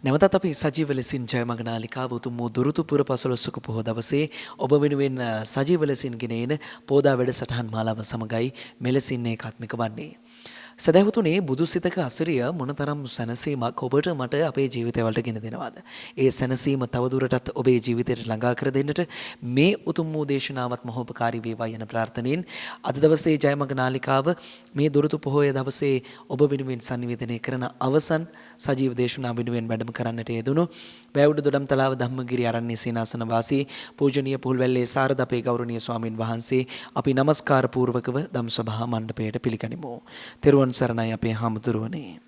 නැවතත් අපි සජීව ලෙසින් ජයමග නාලිකාව උතුම් වූ දුරුතු පුර පසළොස්වක පොහොය දවසේ ඔබ වෙනුවෙන් සජීව ලෙසින් ගෙන එන පෝදා වැඩසටහන් මාලාව සමගයි මෙලෙසින් ඒකාත්මික වන්නේ. සදහතුනේ බුදුසිතක අසිරිය මොනතරම් සැනසීමක් ඔබට මට අපේ ජීවිතවලට ගෙන දෙනවාද? ඒ සැනසීම තවදුරටත් ඔබේ ජීවිතයට ළඟා කර දෙන්නට මේ උතුම් වූ දේශනාවත් මහෝපකාරී වේවා යන ප්‍රාර්ථනාවෙන් අද දවසේ ජයමග නාලිකාව මේ දුරුතු පොහොය දවසේ ඔබ වෙනුවෙන් sannivedanaya කරන අවසන් සජීව දේශනාව වෙනුවෙන් වැඩම කරන්නට යෙදුණු වැවුඩ දොඩම්තලාව ධම්මගිරි ආරණ්‍ය සේනාසන වාසී පූජනීය පුල්වැල්ලේ සාරද අපේ ගෞරවනීය ස්වාමින් වහන්සේ අපි নমස්කාර පූර්වකව ධම්සභා මණ්ඩපයට පිළිගනිමු. සරණයි අපේ හාමුදුරුවනේ.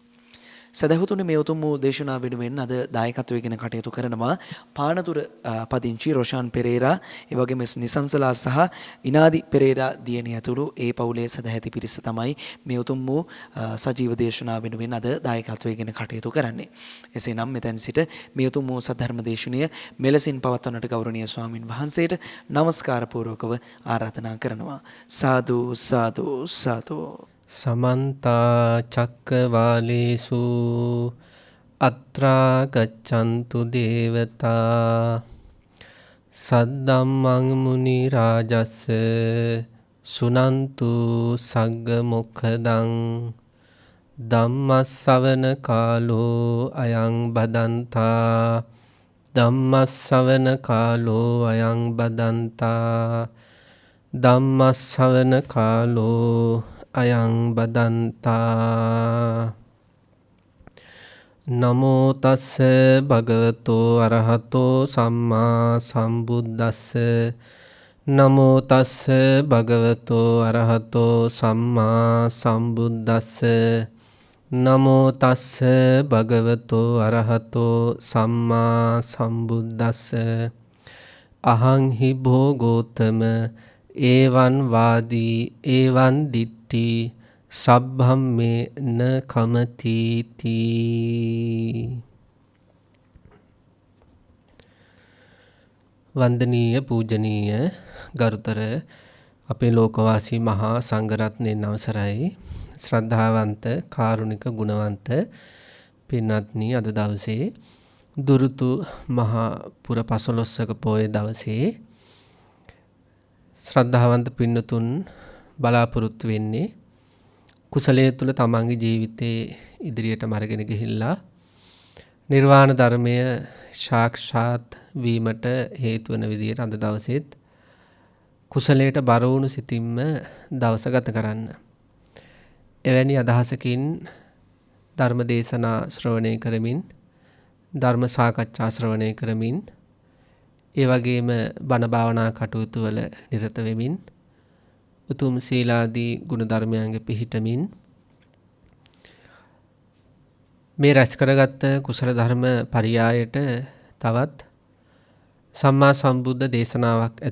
සදහතුනේ මේ උතුම් වූ දේශනාව වෙනුවෙන් අද දායකත්වයෙන් කටයුතු කරනවා පානදුර පදිංචි රොෂාන් පෙරේරා, ඒ වගේම නිසංසලා සහ ඉනාදි පෙරේරා දියණිය ඇතුළු ඒ පවුලේ සදැහැති පිරිස තමයි මේ උතුම් වූ සජීව දේශනාව වෙනුවෙන් අද දායකත්වයෙන් කටයුතු කරන්නේ. එසේනම් මෙතෙන් සිට මේ උතුම් වූ සද්ධර්ම දේශනය මෙලෙසින් පවත්වන්නට ගෞරවනීය ස්වාමින් වහන්සේට নমස්කාර පූර්වකව ආරාධනා කරනවා. සාදු සාදු සාදු. සමන්තා චක්කවාලේසු අත්‍රා ගච්ඡන්තු දේවතා සද්දම්මං මුනි රාජස්ස සුනන්තු සග්ග මොක්ඛදං ධම්මස්සවන කාලෝ අයං බදන්තා ධම්මස්සවන කාලෝ අයං බදන්තා ධම්මස්සවන කාලෝ අයං බදන්තා. නමෝ තස්ස භගවතෝ අරහතෝ සම්මා සම්බුද්දස්ස නමෝ තස්ස භගවතෝ අරහතෝ සම්මා සම්බුද්දස්ස නමෝ තස්ස භගවතෝ අරහතෝ සම්මා සම්බුද්දස්ස අහං හි භෝගෝතම ඒවං වාදී ඒවං දිට්ඨි සබ්බම් මේ න කමති තී. වන්දනීය පූජනීය ගරුතර අපේ ලෝකවාසී මහා සංඝරත්නයන් අවසරයි. ශ්‍රද්ධාවන්ත කාරුණික ගුණවන්ත පින්වත්නි, අද දවසේ දුරුතු මහා පුර පසළොස්වක පොහොය දවසේ ශ්‍රද්ධාවන්ත පින්නතුන් බලාපොරොත්තු වෙන්නේ කුසලයේ තුල තමන්ගේ ජීවිතේ ඉදිරියටම අරගෙන ගිහිල්ලා නිර්වාණ ධර්මය සාක්ෂාත් වීමට හේතු වෙන විදිහට අද දවසේත් කුසලයට බර වුණු සිතින්ම දවස ගත කරන්න. එවැනි අදහසකින් ධර්ම දේශනා ශ්‍රවණය කරමින් ධර්ම සාකච්ඡා ශ්‍රවණය කරමින් ඒ වගේම බණ භාවනා කටයුතු වල නිරත වෙමින් උතුම් සීලාදී ගුණ ධර්මයන්ගේ පිහිටමින් මේ රැස් කරගත්ත කුසල ධර්ම පරියායට තවත් සම්මා සම්බුද්ධ දේශනාවක්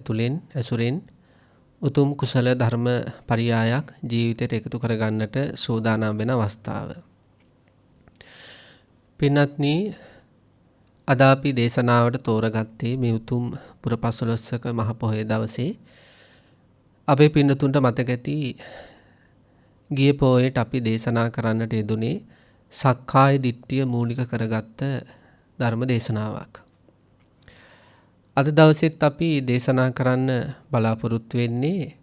ඇසුරෙන් උතුම් කුසල ධර්ම පරියායක් ජීවිතයට එකතු කරගන්නට සූදානම් වෙන අවස්ථාව. පින්වත්නි, අද අපි දේශනාවට තෝරගත්තේ මේ උතුම් පුරපසළොස්වක මහ පොහොය දවසේ අපේ පින්නතුන්ට මතක ඇති ගිය පොහොයට අපි දේශනා කරන්නට යෙදුනේ සක්කාය දිට්ඨිය මූලික කරගත්ත ධර්ම දේශනාවක්. අද දවසෙත් අපි දේශනා කරන්න බලාපොරොත්තු වෙන්නේ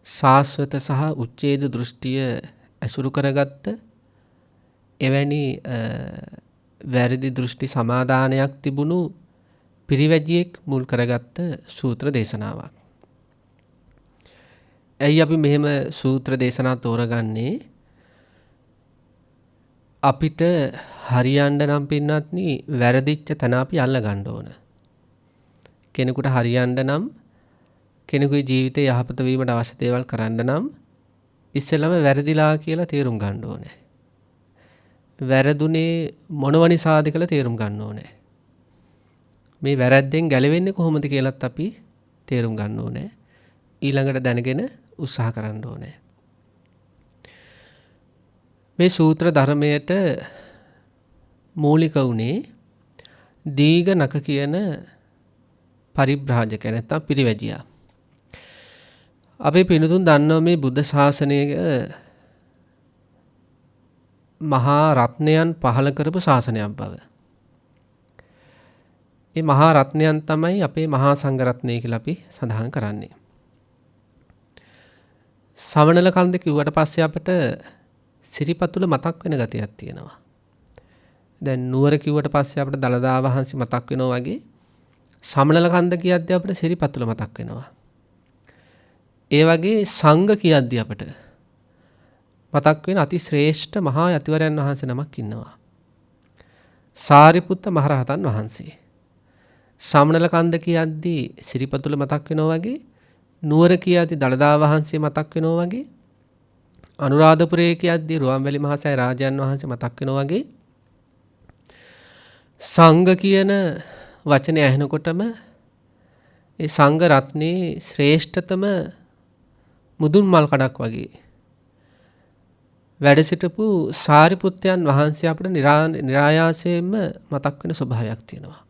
සාස්වත සහ උච්ඡේද දෘෂ්ටිය ඇසුරු කරගත්ත එවැනි වැරදි දෘෂ්ටි සමාදානයක් තිබුණු පිරිවැජියෙක් මුල් කරගත්ත සූත්‍ර දේශනාවක්. ඇයි අපි මෙහෙම සූත්‍ර දේශනා තෝරගන්නේ? අපිට හරියන්න නම් පින්වත්නි වැරදිච්ච තැන අපි අල්ල ගන්න ඕන. කෙනෙකුට හරියන්න නම්, කෙනෙකුගේ ජීවිතේ යහපත වීමට අවශ්‍ය දේවල් කරන්න නම් ඉස්සෙල්ලම වැරදිලා කියලා තේරුම් ගන්න ඕනේ. වැරදුනේ මොනව නිසාද කියලා තේරුම් ගන්න ඕනේ. මේ වැරද්දෙන් ගැලවෙන්නේ කොහොමද කියලාත් අපි තේරුම් ගන්න ඕනේ. ඊළඟට දැනගෙන උත්සාහ කරන්න ඕනේ. මේ සූත්‍ර ධර්මයට මූලික වුණේ දීඝනක කියන පරිබ්‍රාජක නැත්නම් පිරිවැජියා. අපේ පිනුතුන් දන්නවා මේ බුද්ධ ශාසනයේ මහා රත්නයන් පහළ කරපු ශාසනයක් බව. ඒ මහා රත්නයන් තමයි අපේ මහා සංඝ රත්නය කියලා අපි සඳහන් කරන්නේ. සමනල කන්ද කිව්වට පස්සේ අපිට සිරිපතුල මතක් වෙන ගතියක් තියෙනවා. දැන් නුවර කිව්වට පස්සේ අපිට දලදා වහන්සේ මතක් වෙනවා වගේ සමනල කන්ද කියද්දී අපිට සිරිපතුල මතක් වෙනවා. ඒ වගේ සංඝ කියද්දී අපිට මතක් වෙන අති ශ්‍රේෂ්ඨ මහා යතිවරයන් වහන්සේ නමක් ඉන්නවා. සාරිපුත්ත මහරහතන් වහන්සේ. සමනල කන්ද කියද්දී සිරිපතුල මතක් වෙනවා වගේ නුවර කියද්දී දලදා වහන්සේ මතක් වෙනවා වගේ අනුරාධපුරයේ කියද්දී රුවන්වැලි මහසෑය රාජයන් වහන්සේ මතක් වෙනවා වගේ සංඝ කියන වචනේ ඇහෙනකොටම ඒ සංඝ රත්නේ ශ්‍රේෂ්ඨතම මුදුන් මල් කඩක් වගේ වැඩ සිටපු සාරිපුත්තයන් වහන්සේ අපිට નિરાයාසයෙන්ම මතක් වෙන ස්වභාවයක් තියෙනවා.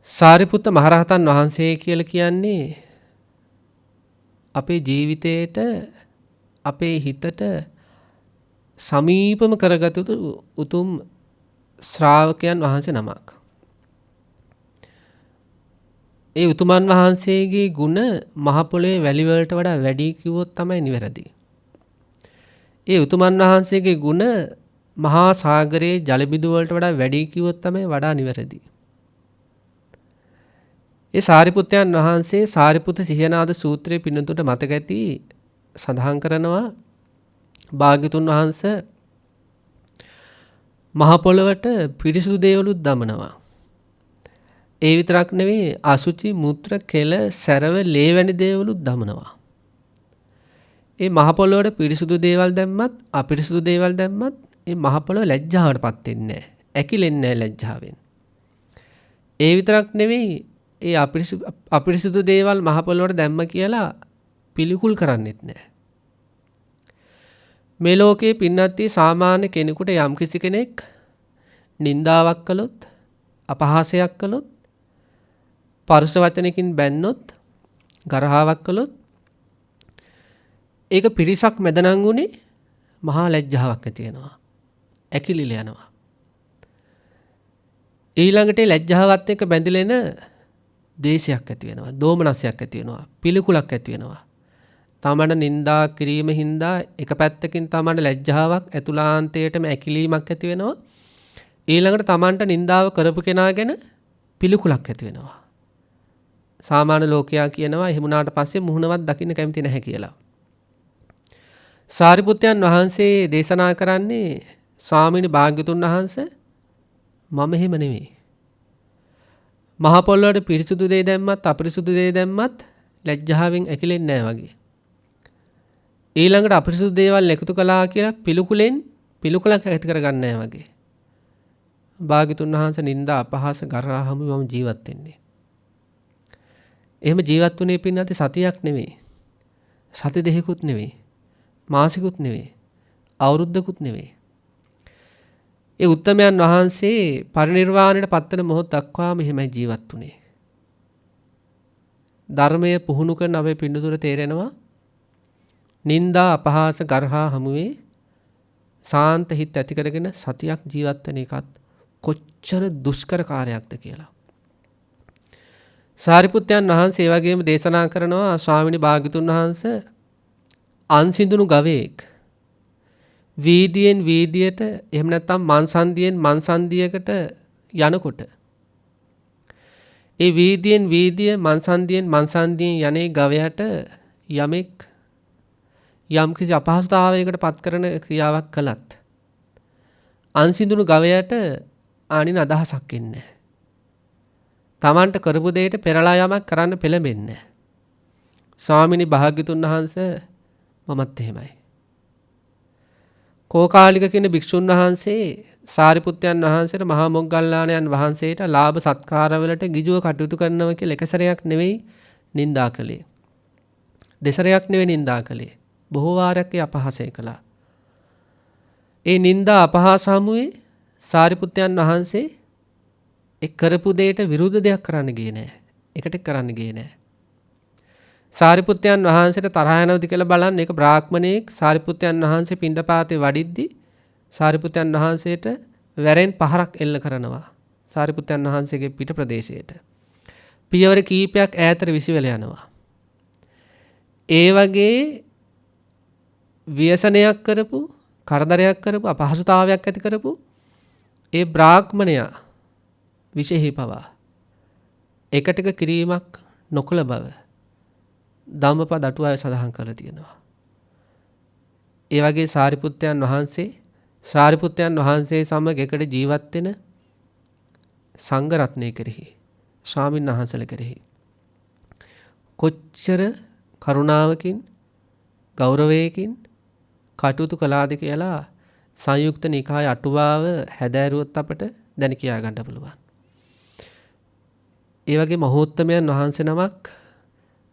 සාරිපුත්ත මහරහතන් වහන්සේ කියලා කියන්නේ අපේ ජීවිතේට අපේ හිතට සමීපම කරගත යුතු උතුම් ශ්‍රාවකයන් වහන්සේ නමක්. ඒ උතුමන් වහන්සේගේ ගුණ මහ පොළොවේ වැලි වලට වඩා වැඩි කිව්වොත් තමයි නිවැරදි. ඒ උතුමන් වහන්සේගේ ගුණ මහා සාගරයේ ජල බිඳු වලට වඩා වැඩි කිව්වොත් තමයි වඩා නිවැරදි. ඒ සාරිපුත්තයන් වහන්සේ සාරිපුත්ත සිහනාද සූත්‍රයේ පින්නතුට මතක ඇති සඳහන් කරනවා භාග්‍යතුන් වහන්සේ මහ පොළොවට පිරිසුදු දේවලුත් දමනවා. ඒ විතරක් නෙවෙයි අසුචි මුත්‍ර කෙල සැරව ලේ වැනි දේවලුත් දමනවා. ඒ මහ පොළොවට පිරිසුදු දේවල් දැම්මත් අපිරිසුදු දේවල් දැම්මත් ඒ මහ පොළොව ලැජ්ජාවටපත් වෙන්නේ නැහැ. ඇකිලෙන්නේ නැහැ ලැජ්ජාවෙන්. ඒ විතරක් නෙවෙයි ඒ අපිරිසුදු දේවල් මහ පොළොවට දැම්ම කියලා පිළිකුල් කරන්නෙත් නැහැ. මේ ලෝකේ පින්නත්ටි සාමාන්‍ය කෙනෙකුට යම්කිසි කෙනෙක් නින්දාවක් කළොත් අපහාසයක් කළොත් පරුෂ වචනකින් බැන්නොත් ගරහාවක් කළොත් ඒක පිරිසක් මැදනංගුනේ මහා ලැජ්ජාවක් ඇති වෙනවා. ඇකිලිල යනවා. ඊළඟට ලැජ්ජාවත් එක්ක බැඳිලෙන දේශයක් ඇති වෙනවා. දෝමනසයක් ඇති වෙනවා. පිළිකුලක් ඇති වෙනවා. තමන්ට නින්දා කිරීම හින්දා එක පැත්තකින් තමන්ට ලැජ්ජාවක් ඇතුළාන්තයටම ඇකිලීමක් ඇති වෙනවා. ඊළඟට තමන්ට නින්දාව කරපු කෙනා ගැන පිළිකුලක් ඇති වෙනවා. සාමාන්‍ය ලෝකයා කියනවා එහෙම වුණාට පස්සේ මුහුණවත් දකින්න කැමති නැහැ කියලා. සාරිපුත්තයන් වහන්සේ දේශනා කරන්නේ ස්වාමීනි භාග්‍යතුන් වහන්සේ මම එහෙම නෙවෙයි. මහ පොළොවට පිරිසුදු දේ දැම්මත් අපිරිසුදු දේ දැම්මත් ලැජ්ජාවෙන් ඇකිලෙන්නේ නැහැ වගේ. ඊළඟට අපිරිසුදු දේවල් එකතු කළා කියලා පිළිකුලක් ඇති කරගන්නේ නැහැ වගේ. භාග්‍යතුන් වහන්සේ නින්දා අපහාස ගරහා හැම මම ජීවත් වෙන්නේ. එහෙම ජීවත් වුණේ පින්නත් සතියක් නෙවෙයි. සති දෙකකුත් නෙවෙයි. මාසිකුත් නෙවෙයි. අවුරුද්දකුත් නෙවෙයි. ඒ උත්තමයන් වහන්සේ පරිනිර්වාණයට පත්වන මොහොත දක්වාම එහෙමයි ජීවත් වුණේ. ධර්මයේ පුහුණු කරන අපේ පින්නතුර තේරෙනවා නින්දා අපහාස ගරහා හමුවේ සාන්ත හිත ඇති කරගෙන සතියක් ජීවත් වෙන එකත් කොච්චර දුෂ්කර කාර්යයක්ද කියලා. සාරිපුත්තයන් වහන්සේ වගේම දේශනා කරනවා ස්වාමීනි භාග්‍යතුන් වහන්සේ අන්සිඳුණු ගවයෙක් වීදියෙන් වීදියට එහෙම නැත්නම් මන්සන්දියෙන් මන්සන්දියකට යනකොට ඒ වීදියෙන් වීදිය මන්සන්දියෙන් මන්සන්දියෙන් යන්නේ ගවයාට යමෙක් යම්කිසි අපහසුතාවයකට පත් කරන ක්‍රියාවක් කළත් අන්සිඳුණු ගවයාට ආනින අදහසක් එන්නේ නැහැ. තමන්ට කරපු දෙයට පෙරලා යමක් කරන්න පෙළඹෙන්නේ නැහැ. ස්වාමිනී භාග්‍යතුන් වහන්සේ මමත් එහෙමයි. කෝකාලික කියන භික්ෂුන් වහන්සේ සාරිපුත්තයන් වහන්සේට මහා මොග්ගල්ලාණන් වහන්සේට ලාභ සත්කාරවලට ගිජුව කටයුතු කරනවා කියලා එක සැරයක් නෙවෙයි නින්දා කළේ. දෙසරයක් නෙවෙයි නින්දා කළේ. බොහෝ වාරයක් ඒ අපහාසය කළා. ඒ නින්දා අපහාස හමුවේ සාරිපුත්තයන් වහන්සේ ඒ කරපු දෙයට විරුද්ධ දෙයක් කරන්න ගියේ නෑ. එකට කරන්න ගියේ නෑ. සාරිපුත්තයන් වහන්සේට තරහ යනවද කියලා බලන්න ඒක බ්‍රාහ්මණයෙක් සාරිපුත්තයන් වහන්සේ පිණ්ඩපාතේ වඩිද්දි සාරිපුත්තයන් වහන්සේට වැරෙන් පහරක් එල්ල කරනවා. සාරිපුත්තයන් වහන්සේගේ පිට ප්‍රදේශයට. පියවර කීපයක් ඈතට විසිවල යනවා. ඒ වගේ ව්‍යසනයක් කරපු, කරදරයක් කරපු, අපහසුතාවයක් ඇති කරපු ඒ බ්‍රාහ්මණයා විශේෂී පවා එකටක කිරීමක් නොකළ බව ධම්මපද අටුවාවේ සඳහන් කරලා තියෙනවා. ඒ වගේ සාරිපුත්තයන් වහන්සේ සමග එකට ජීවත් වෙන සංඝ රත්නය කෙරෙහි, ස්වාමීන් වහන්සේලා කෙරෙහි කොච්චර කරුණාවකින්, ගෞරවයකින් කටයුතු කළාද කියලා සංයුක්ත නිකාය අටුවාව හැදෑරුවොත් අපට දැන කියා ගන්න පුළුවන්. ඒ වගේ මහෝත්තමයන් වහන්සේ නමක්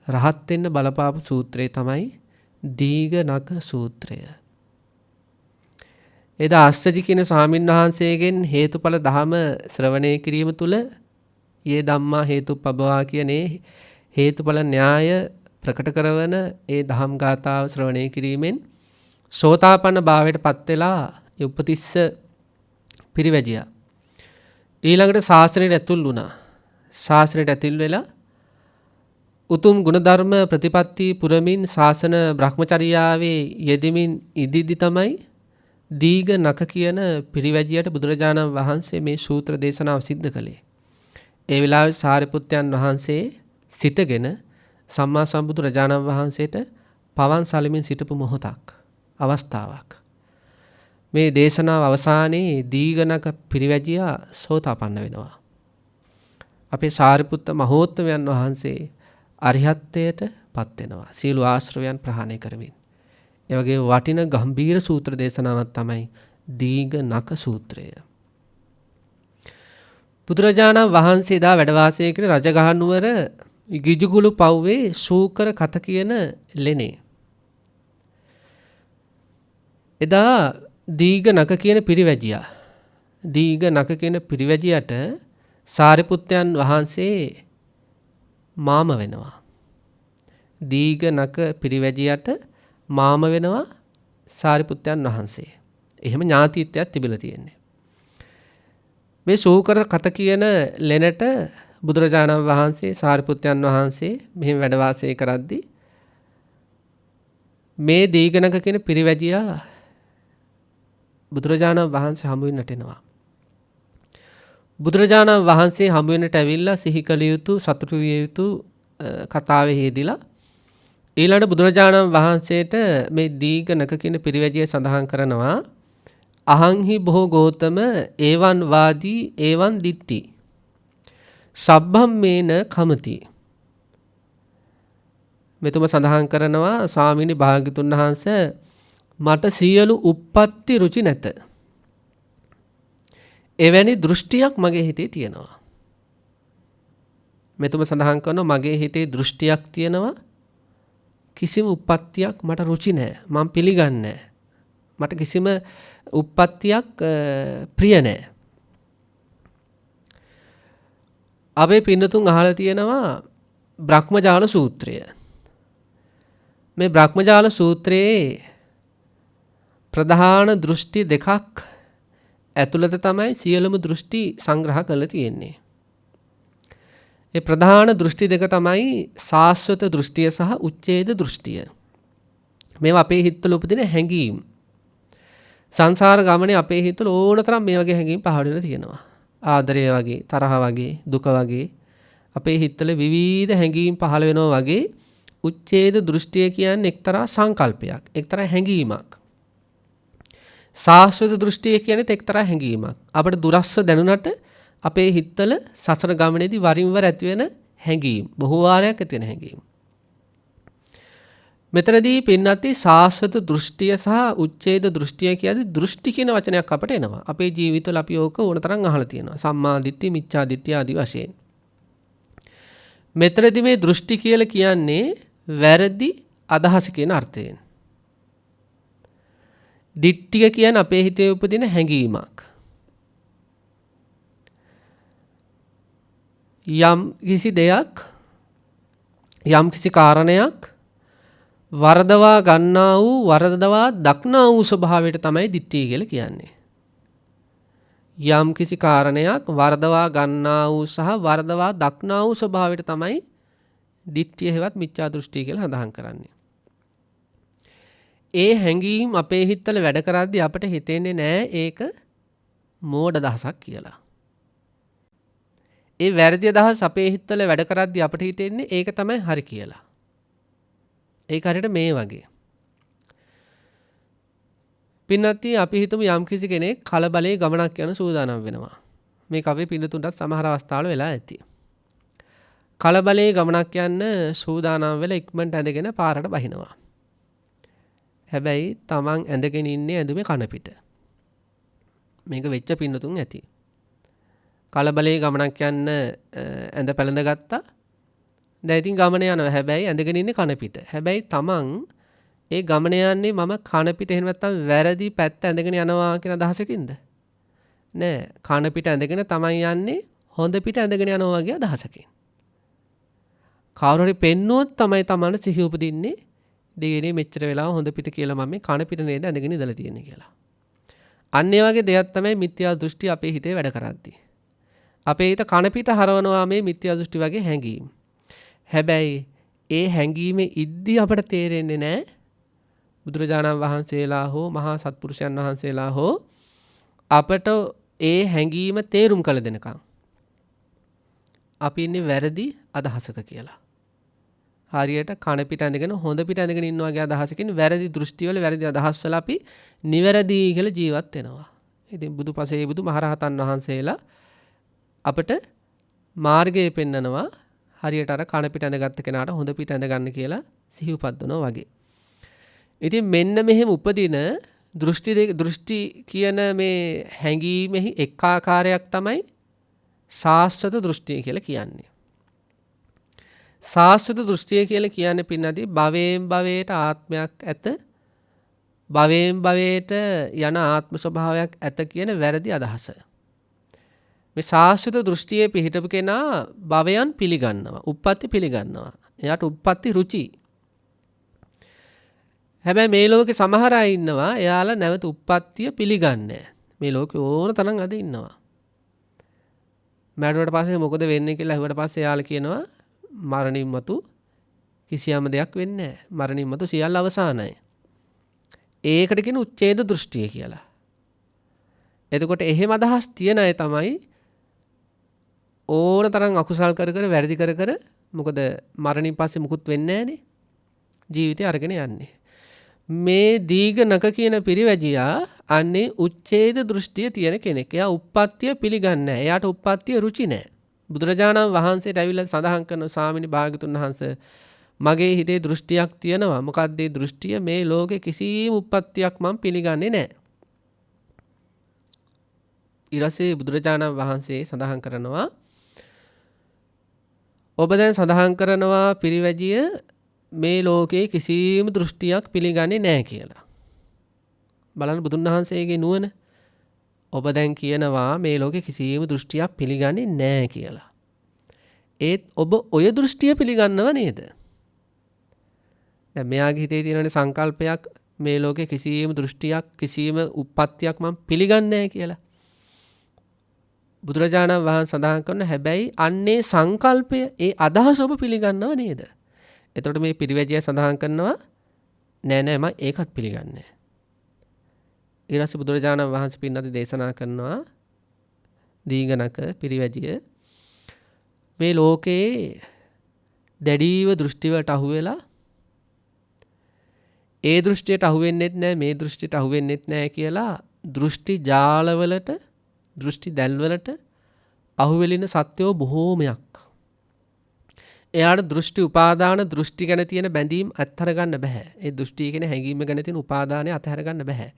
රහත් වෙන්න බලපාපු සූත්‍රය තමයි දීඝනක සූත්‍රය. එදා අස්සජි කියන ස්වාමීන් වහන්සේගෙන් හේතුඵල ධම ශ්‍රවණය කිරීම තුළ යේ ධම්මා හේතුප්පබවා කියන්නේ හේතුඵල න්‍යාය ප්‍රකට කරවන ඒ දහම් ගාථාව ශ්‍රවණය කිරීමෙන් සෝතාපන්න භාවයට පත් වෙලා උපතිස්ස පිරිවැජියා. ඊළඟට ශාසනයට ඇතුල් වුණා. ශාසනයට ඇතුල් වෙලා උතුම් ගුණධර්ම ප්‍රතිපත්ති පුරමින් ශාසන බ්‍රහ්මචර්යාවේ යෙදෙමින් ඉදිදි තමයි දීඝනක කියන පිරිවැජියට බුදුරජාණන් වහන්සේ මේ සූත්‍ර දේශනාව සිද්ධ කළේ. ඒ වෙලාවේ සාරිපුත්තයන් වහන්සේ සිටගෙන සම්මා සම්බුදු රජාණන් වහන්සේට පවන් සලමින් සිටපු මොහොතක්, අවස්ථාවක්. මේ දේශනාව අවසානයේ දීඝනක පිරිවැජියා සෝතාපන්න වෙනවා. අපේ සාරිපුත්ත මහෝත්තමයන් වහන්සේ අරිහත්ත්වයට පත් වෙනවා. සීල ආශ්‍රවයන් ප්‍රහාණය කරමින්. ඒ වගේ වටින ගම්බීර සූත්‍ර දේශනාවක් තමයි දීඝනක සූත්‍රය. බුදුරජාණන් වහන්සේ දා වැඩ වාසය කරන රජගහ නුවර ගිජුගුළු පව්වේ සූකර කත කියන ලෙනේ. එදා දීඝනක කියන පිරිවැජියා. දීඝනක කියන පිරිවැජියට සාරිපුත්තයන් වහන්සේ මාම වෙනවා. දීඝනක පිරිවැජියට මාම වෙනවා සාරිපුත්තයන් වහන්සේ. එහෙම ඥාතිත්වයක් තිබිලා තියෙන්නේ. මේ සූකර කත කියන ලෙනට බුදුරජාණන් වහන්සේ සාරිපුත්තයන් වහන්සේ මෙහෙම වැඩ වාසය කරද්දී මේ දීඝනක කියන පිරිවැජියා බුදුරජාණන් වහන්සේ හමු වෙන්නට එනවා. බුදුරජාණන් වහන්සේ හමු වෙන්නට ඇවිල්ලා සිහි කළ යුතු, සතුටු විය යුතු කතාවේ යෙදිලා ඊළඟ බුදුරජාණන් වහන්සේට මේ දීඝනක කියන පිරිවැජිය සඳහන් කරනවා අහංහි බොහෝ ගෝතම ඒවන් වාදී ඒවන් දිට්ටි සබ්බම් මේන කමති. මෙතුම සඳහන් කරනවා ස්වාමීනි භාග්‍යතුන් වහන්සේ මට සියලු උප්පත්ති රුචි නැත. එවැනි දෘෂ්ටියක් මගේ හිතේ තියෙනවා. මෙතුම සඳහන් කරනවා මගේ හිතේ දෘෂ්ටියක් තියෙනවා. කිසිම උප්පත්තියක් මට රුචි නැහැ. මම පිළිගන්නේ නැහැ. මට කිසිම උප්පත්තියක් ප්‍රිය නැහැ. අපේ පින්නතුන් අහලා තියෙනවා බ්‍රහ්මජාල සූත්‍රය. මේ බ්‍රහ්මජාල සූත්‍රයේ ප්‍රධාන දෘෂ්ටි දෙකක් ඇතුළත තමයි සියලුම දෘෂ්ටි සංග්‍රහ කරලා තියෙන්නේ. ඒ ප්‍රධාන දෘෂ්ටි දෙක තමයි සාස්වත දෘෂ්ටිය සහ උච්ඡේද දෘෂ්ටිය. මේවා අපේ හිතවල උපදින හැඟීම්. සංසාර ගමනේ අපේ හිතවල ඕනතරම් මේ වගේ හැඟීම් පහළ වෙලා තියෙනවා. ආදරය වගේ, තරහ වගේ, දුක වගේ අපේ හිතවල විවිධ හැඟීම් පහළ වෙනවා වගේ උච්ඡේද දෘෂ්ටිය කියන්නේ එක්තරා සංකල්පයක්, එක්තරා හැඟීමක්. සාස්වත දෘෂ්ටිය කියන්නේ එක්තරා හැඟීමක්. අපිට දුරස්ස දැනුණට අපේ හිතවල සසර ගමනේදී වරින් වර ඇති වෙන හැඟීම්, බොහෝ වාරයක් ඇති වෙන හැඟීම්. මෙතනදී පින්නත් සාස්වත දෘෂ්ටිය සහ උච්ඡේද දෘෂ්ටිය කියද්දී දෘෂ්ටි කියන වචනයක් අපට එනවා. අපේ ජීවිතවල අපි ඕක ඕනතරම් අහලා තියෙනවා. සම්මා දිට්ඨි, මිච්ඡා දිට්ඨි ආදී වශයෙන්. මෙතනදී මේ දෘෂ්ටි කියලා කියන්නේ වැරදි අදහස කියන අර්ථයෙන්. දිට්ඨිය කියන්නේ අපේ හිතේ උපදින හැඟීමක්. යම් කිසි දෙයක්, යම් කිසි කාරණයක් වරදවා ගන්නා වූ, වරදවා දක්නා වූ ස්වභාවයට තමයි දිට්ඨිය කියලා කියන්නේ. යම් කිසි කාරණයක් වර්ධවා ගන්නා වූ සහ වර්ධවා දක්නා වූ ස්වභාවයට තමයි දිට්ඨිය හෙවත් මිච්ඡා දෘෂ්ටිය කියලා සඳහන් කරන්නේ. ඒ හැඟීම් අපේ හිතවල වැඩ කරද්දී අපිට හිතෙන්නේ නැහැ ඒක මෝඩ දහසක් කියලා. ඒ වැරදි අදහස් අපේ හිතවල වැඩ කරද්දී අපිට හිතෙන්නේ ඒක තමයි හරි කියලා. ඒක හරියට මේ වගේ. පින්නත්ටි අපි හිතමු යම් කිසි කෙනෙක් කලබලේ ගමනක් යන සූදානම් වෙනවා. මේක අපේ පින්නතුන්ටත් සමහර අවස්ථාවල වෙලා ඇති. කලබලේ ගමනක් යන්න සූදානම් වෙලා ඉක්මනට ඇඳගෙන පාරට බහිනවා. හැබැයි තමන් ඇඳගෙන ඉන්නේ ඇඳුමේ කන පිට. මේක වෙච්ච පින්නතුන් ඇති. කලබලේ ගමනක් යන්න ඇඳ පැළඳ ගත්තා. දැන් ඉතින් ගමන යනවා. හැබැයි ඇඳගෙන ඉන්නේ කන පිට. හැබැයි තමන් ඒ ගමන යන්නේ මම කන පිට එහෙම නැත්නම් වැරදි පැත්ත ඇඳගෙන යනවා කියන අදහසකින්ද? නෑ. කන පිට ඇඳගෙන තමන් යන්නේ හොඳ පිට ඇඳගෙන යනවා වගේ අදහසකින්. කවුරු හරි පෙන්නුවොත් තමයි තමන්ට සිහි උපදින්නේ දෙයනේ මෙච්චර වෙලාව හොඳ පිට කියලා මම මේ කන පිට නේද ඇඳගෙන ඉඳලා තියෙන්නේ කියලා. අන්න ඒ වගේ දෙයක් තමයි මිත්‍යා දෘෂ්ටි අපේ හිතේ වැඩ කරද්දී. අපේ හිත කන පිට හරවනවා මේ මිත්‍යා දෘෂ්ටි වගේ හැඟීම්. හැබැයි ඒ හැඟීමේ ඉද්දි අපට තේරෙන්නේ නැහැ බුදුරජාණන් වහන්සේලා හෝ මහා සත්පුරුෂයන් වහන්සේලා හෝ අපට ඒ හැඟීම තේරුම් කළ දෙනකම් අපි ඉන්නේ වැරදි අදහසක කියලා. හරියට කන පිට ඇඳගෙන හොඳ පිට ඇඳගෙන ඉන්නවා වගේ අදහසකින් වැරදි දෘෂ්ටි වල වැරදි අදහස් වල අපි නිවැරදි කියලා ජීවත් වෙනවා. ඉතින් බුදුපසේ බුදු මහරහතන් වහන්සේලා අපට මාර්ගය පෙන්නනවා හරියට අර කන පිට ඇඳගත්ත කෙනාට හොඳ පිට ඇඳගන්න කියලා සිහි උපද්දනවා වගේ. ඉතින් මෙන්න මෙහෙම උපදින දෘෂ්ටි කියන මේ හැඟීමෙහි එක් ආකාරයක් තමයි සාස්වත දෘෂ්ටිය කියලා කියන්නේ. සාස්වත දෘෂ්ටිය කියලා කියන්නේ පින්නදී භවයෙන් භවයට ආත්මයක් ඇත භවයෙන් භවයට යන ආත්ම ස්වභාවයක් ඇත කියන වැරදි අදහස. මේ සාස්වත දෘෂ්ටියේ පිහිටපු කෙනා භවයන් පිළිගන්නවා, උප්පත්ති පිළිගන්නවා. එයාට උප්පත්ති රුචි. හැබැයි මේ ලෝකේ සමහර අය ඉන්නවා එයාලා නැවත උප්පත්තිය පිළිගන්නේ නැහැ. මේ ලෝකේ ඕන තරම් අද ඉන්නවා. මැරුණට පස්සේ මොකද වෙන්නේ කියලා අහුවට පස්සේ එයාලා කියනවා මරණින් මතු කිසියම් දෙයක් වෙන්නේ නැහැ. මරණින් මතු සියල්ල අවසానයි. ඒකට කියන උච්ඡේද දෘෂ්ටිය කියලා. එතකොට එහෙම අදහස් තියන අය තමයි ඕන තරම් අකුසල් කර කර වැරදි කර කර මොකද මරණින් පස්සේ මුකුත් වෙන්නේ නැහනේ. ජීවිතය අරගෙන යන්නේ. මේ දීඝනක කියන පිරිවැජියා අන්නේ උච්ඡේද දෘෂ්ටිය තියෙන කෙනෙක්. එයා උප්පත්තිය පිළිගන්නේ නැහැ. එයාට උප්පත්තිය රුචි නැහැ. බුදුරජාණන් වහන්සේට ඇවිල්ලා සඳහන් කරන ස්වාමිනී භාග්‍යතුන් වහන්සේ මගේ හිතේ දෘෂ්ටියක් තියෙනවා. මොකක්ද ඒ දෘෂ්ටිය? මේ ලෝකේ කිසිම උප්පත්තියක් මම පිළිගන්නේ නැහැ. ඊළසේ බුදුරජාණන් වහන්සේ සඳහන් කරනවා ඔබ දැන් සඳහන් කරනවා පිරිවැජිය මේ ලෝකේ කිසිම දෘෂ්ටියක් පිළිගන්නේ නැහැ කියලා. බලන්න බුදුන් වහන්සේගේ නුවණ. ඔබ දැන් කියනවා මේ ලෝකේ කිසිම දෘෂ්ටියක් පිළිගන්නේ නැහැ කියලා. ඒත් ඔබ ඔය දෘෂ්ටිය පිළිගන්නව නේද? දැන් මෙයාගේ හිතේ තියෙන සංකල්පයක් මේ ලෝකේ කිසිම දෘෂ්ටියක් කිසිම උප්පත්තියක් මම පිළිගන්නේ නැහැ කියලා. බුදුරජාණන් වහන්සේ සඳහන් කරන හැබැයි අන්නේ සංකල්පය ඒ අදහස ඔබ පිළිගන්නව නේද? එතකොට මේ පිරිවැජිය සඳහන් කරනවා නෑ නෑ මම ඒකත් පිළිගන්නේ නෑ. ඊළඟට බුදුරජාණන් වහන්සේ පින්නදී දේශනා කරනවා දීඝනක පිරිවැජිය මේ ලෝකේ දැඩීව දෘෂ්ටි වලට අහු වෙලා ඒ දෘෂ්ටියට අහු වෙන්නෙත් නෑ මේ දෘෂ්ටියට අහු වෙන්නෙත් නෑ කියලා දෘෂ්ටි ජාලවලට දෘෂ්ටි දැල්වලට අහු වෙලින සත්‍යෝ බොහෝමයක්. එයාට දෘෂ්ටි උපාදාන දෘෂ්ටි ගැන තියෙන බැඳීම් අත්හැර ගන්න බෑ. ඒ දෘෂ්ටි කියන හැඟීම ගැන තියෙන උපාදානය අත්හැර ගන්න බෑ.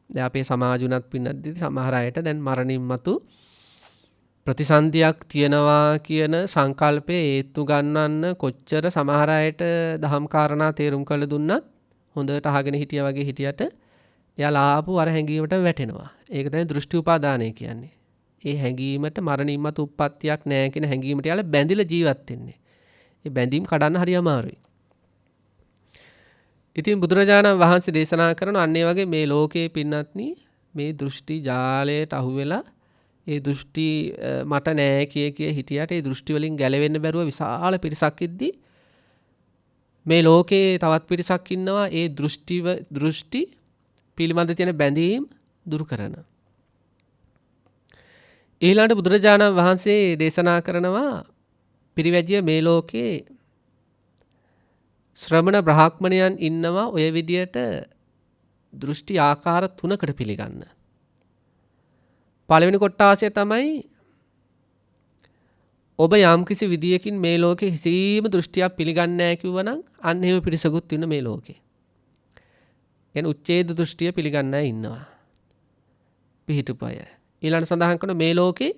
දැන් අපේ සමාජුණත් පින්නද්දී සමහර අයට දැන් මරණින් මතු ප්‍රතිසන්දියක් තියනවා කියන සංකල්පය හේතු ගන්නන්න කොච්චර සමහර අයට දහම් කාරණා තේරුම් කළ දුන්නත් හොඳට අහගෙන හිටියා වගේ හිටියට එයාලා ආපු අර හැඟීමට වැටෙනවා. ඒක තමයි දෘෂ්ටි උපාදානය කියන්නේ. ඒ හැඟීමට මරණින් මතු උප්පත්තියක් නැහැ කියන හැඟීමට යාලා බැඳිලා ජීවත් වෙන්නේ. ඒ බැඳීම් කඩන්න හරි අමාරුයි. ඉතින් බුදුරජාණන් වහන්සේ දේශනා කරන අන්න ඒ වගේ මේ ලෝකයේ පින්නත්නි මේ දෘෂ්ටි ජාලයට අහු වෙලා ඒ දෘෂ්ටි මට නෑ කිය හිටියට ඒ දෘෂ්ටි වලින් ගැලවෙන්න බැරුව විශාල පිරිසක් ඉද්දි මේ ලෝකේ තවත් පිරිසක් ඉන්නවා ඒ දෘෂ්ටි පිළිබඳ තියෙන බැඳීම් දුරු කරන. ඊළඟට බුදුරජාණන් වහන්සේ දේශනා කරනවා පිරිවැජිය මේ ලෝකේ ශ්‍රමණ බ්‍රාහ්මණයන් ඉන්නවා ඔය විදියට දෘෂ්ටි ආකාර 3කට පිළිගන්න. පළවෙනි කොටාසය තමයි ඔබ යම්කිසි විදියකින් මේ ලෝකේ කිසිම දෘෂ්ටියක් පිළිගන්නේ නැහැ කිව්වනම් අන්න එහෙම පිරිසකුත් ඉන්න මේ ලෝකේ. එන උච්ඡේද දෘෂ්ටිය පිළිගන්න අය ඉන්නවා. පිහිටුපය. ඊළඟ සඳහන් කරන මේ ලෝකේ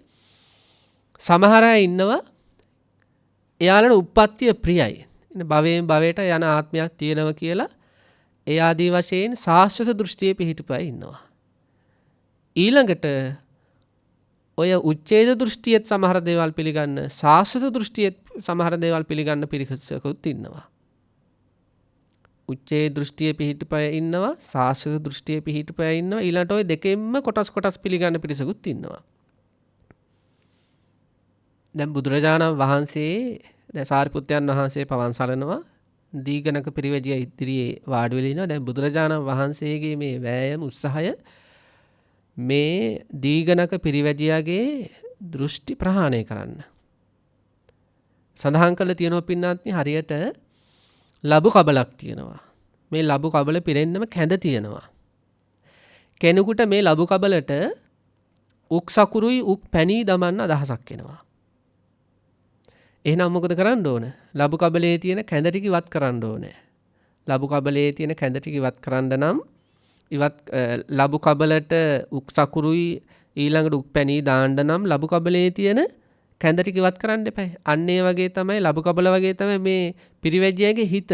සමහර අය ඉන්නවා එයාලට උප්පත්තිය ප්‍රියයි. භවයෙන් භවයට යන ආත්මයක් තියෙනවා කියලා ඒ ආදී වශයෙන් සාස්වත දෘෂ්ටියේ පිහිටුපය ඉන්නවා. ඊළඟට ඔය උච්ඡේද දෘෂ්ටියත් සමහර දේවල් පිළිගන්න සාස්වත දෘෂ්ටියත් සමහර දේවල් පිළිගන්න පිරිසකුත් ඉන්නවා. උච්ඡේද දෘෂ්ටියේ පිහිටුපය ඉන්නවා සාස්වත දෘෂ්ටියේ පිහිටුපය ඉන්නවා ඊළඟට ඔය දෙකෙන්ම කොටස් පිළිගන්න පිරිසකුත් ඉන්නවා. දැන් බුදුරජාණන් වහන්සේ දැන් සාරිපුත්තයන් වහන්සේ පවන් සරනවා දීඝනක පිරිවැජිය ඉදිරියේ වාඩි වෙලා ඉනවා. දැන් බුදුරජාණන් වහන්සේගේ මේ වෑයම උත්සාහය මේ දීඝනක පිරිවැජියාගේ දෘෂ්ටි ප්‍රහාණය කරන්න. සඳහන් කළ තියෙනවා පින්නාත්නි හරියට ලබු කබලක් තියෙනවා. මේ ලබු කබල පිරෙන්නම කැඳ තියෙනවා. කෙනෙකුට මේ ලබු කබලට උක් සකුරුයි උක් පැණි දමන්න අදහසක් එනවා. එහෙනම් මොකද කරන්න ඕන? ලබු කබලේ තියෙන කැඳ ටික ඉවත් කරන්න ඕනේ. ලබු කබලේ තියෙන කැඳ ටික ඉවත් කරන්න නම් ලබු කබලට උක් සකුරුයි ඊළඟට උක් පැණි දාන්න නම් ලබු කබලේ තියෙන කැඳ ටික ඉවත් කරන්න එපා. අන්න ඒ වගේ තමයි ලබු කබල වගේ තමයි මේ පිරිවැජියාගේ හිත.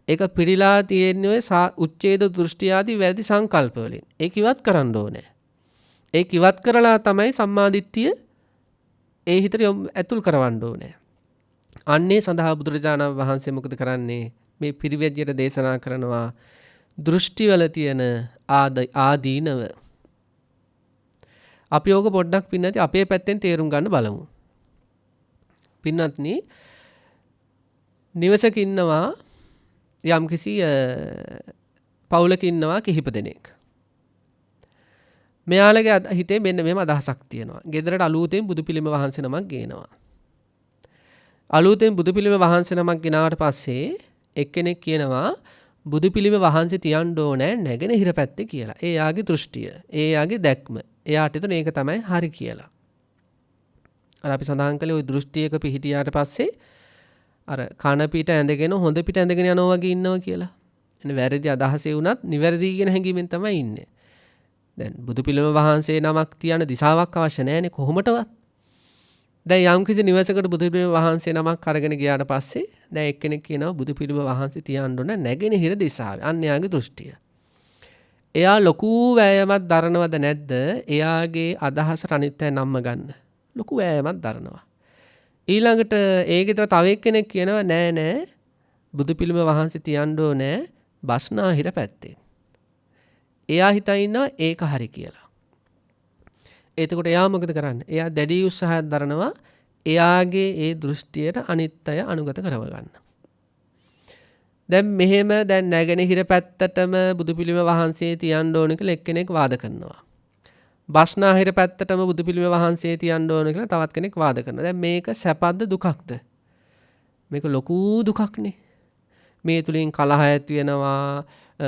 ඒක පිරීලා තියෙන්නේ උච්ඡේද දෘෂ්ටි ආදී වැරදි සංකල්ප වලින්. ඒක ඉවත් කරන්න ඕනේ. ඒක ඉවත් කරලා තමයි සම්මාදිට්ඨිය ඒ හිතට ඇතුල් කරවන්න ඕනේ. අන්නේ සඳහා බුදුරජාණන් වහන්සේ මොකද කරන්නේ? මේ පිරිවැජියට දේශනා කරනවා දෘෂ්ටිවල තියෙන ආදීනව. අපි ඕක පොඩ්ඩක් පින්නත් අපේ පැත්තෙන් තේරුම් ගන්න බලමු. පින්නත්නි නිවසක ඉන්නවා යම්කිසි පවුලක ඉන්නවා කිහිප දෙනෙක්. මෙයාලගේ හිතේ මෙන්න මෙහෙම අදහසක් තියෙනවා. ගෙදරට අලුතෙන් බුදු පිළිම වහන්සේ නමක් ගේනවා. අලුතෙන් බුදු පිළිම වහන්සේ නමක් ගෙනාවට පස්සේ එක්කෙනෙක් කියනවා බුදු පිළිම වහන්සේ තියන්න ඕනේ නැගෙනහිර පැත්තේ කියලා. ඒ යාගේ දෘෂ්ටිය, ඒ යාගේ දැක්ම. එයාට හිතුනේ ඒක තමයි හරි කියලා. අර අපි සඳහන් කළේ ওই දෘෂ්ටියක පිහිටියාට පස්සේ අර කන පිට ඇඳගෙන හොඳ පිට ඇඳගෙන යනවා වගේ ඉන්නවා කියලා. එනේ වැරදි අදහසේ වුණත් නිවැරදි කියන හැඟීමෙන් තමයි ඉන්නේ. දැන් බුදු පිළිම වහන්සේ නමක් තියන දිශාවක් අවශ්‍ය නැහැනේ කොහොමටවත්. දැන් යම් කිසි නිවසකට බුදු පිළිම වහන්සේ නමක් අරගෙන ගියාට පස්සේ දැන් එක්කෙනෙක් කියනවා බුදු පිළිම වහන්සේ තියන්න ඕන නැගෙනහිර දිශාවේ. අන්න එයාගේ දෘෂ්ටිය. එයා ලොකු වෑයමක් දරනවද නැද්ද? එයාගේ අදහසට අනිත් අය නම්ම ගන්න. ලොකු වෑයමක් දරනවා. ඊළඟට ඒකේතර තව එක්කෙනෙක් කියනවා නෑ බුදු පිළිම වහන්සේ තියන්න ඕනේ බස්නාහිර පැත්තේ. එයා හිතා ඉන්නවා ඒක හරි කියලා. එතකොට එයා මොකද කරන්නේ? එයා දැඩි උත්සාහයක් දරනවා එයාගේ ඒ දෘෂ්ටියට අනිත් අය අනුගත කරව ගන්න. දැන් මෙහෙම දැන් නැගෙනහිර පැත්තටම බුදු පිළිම වහන්සේ තියන්න ඕන කියලා එක්කෙනෙක් වාද කරනවා. බස්නාහිර පැත්තටම බුදු පිළිම වහන්සේ තියන්න ඕන කියලා තවත් කෙනෙක් වාද කරනවා. දැන් මේක සැපද දුකක්ද? මේක ලොකු දුකක්නේ. මේ තුලින් කලහ ඇති වෙනවා,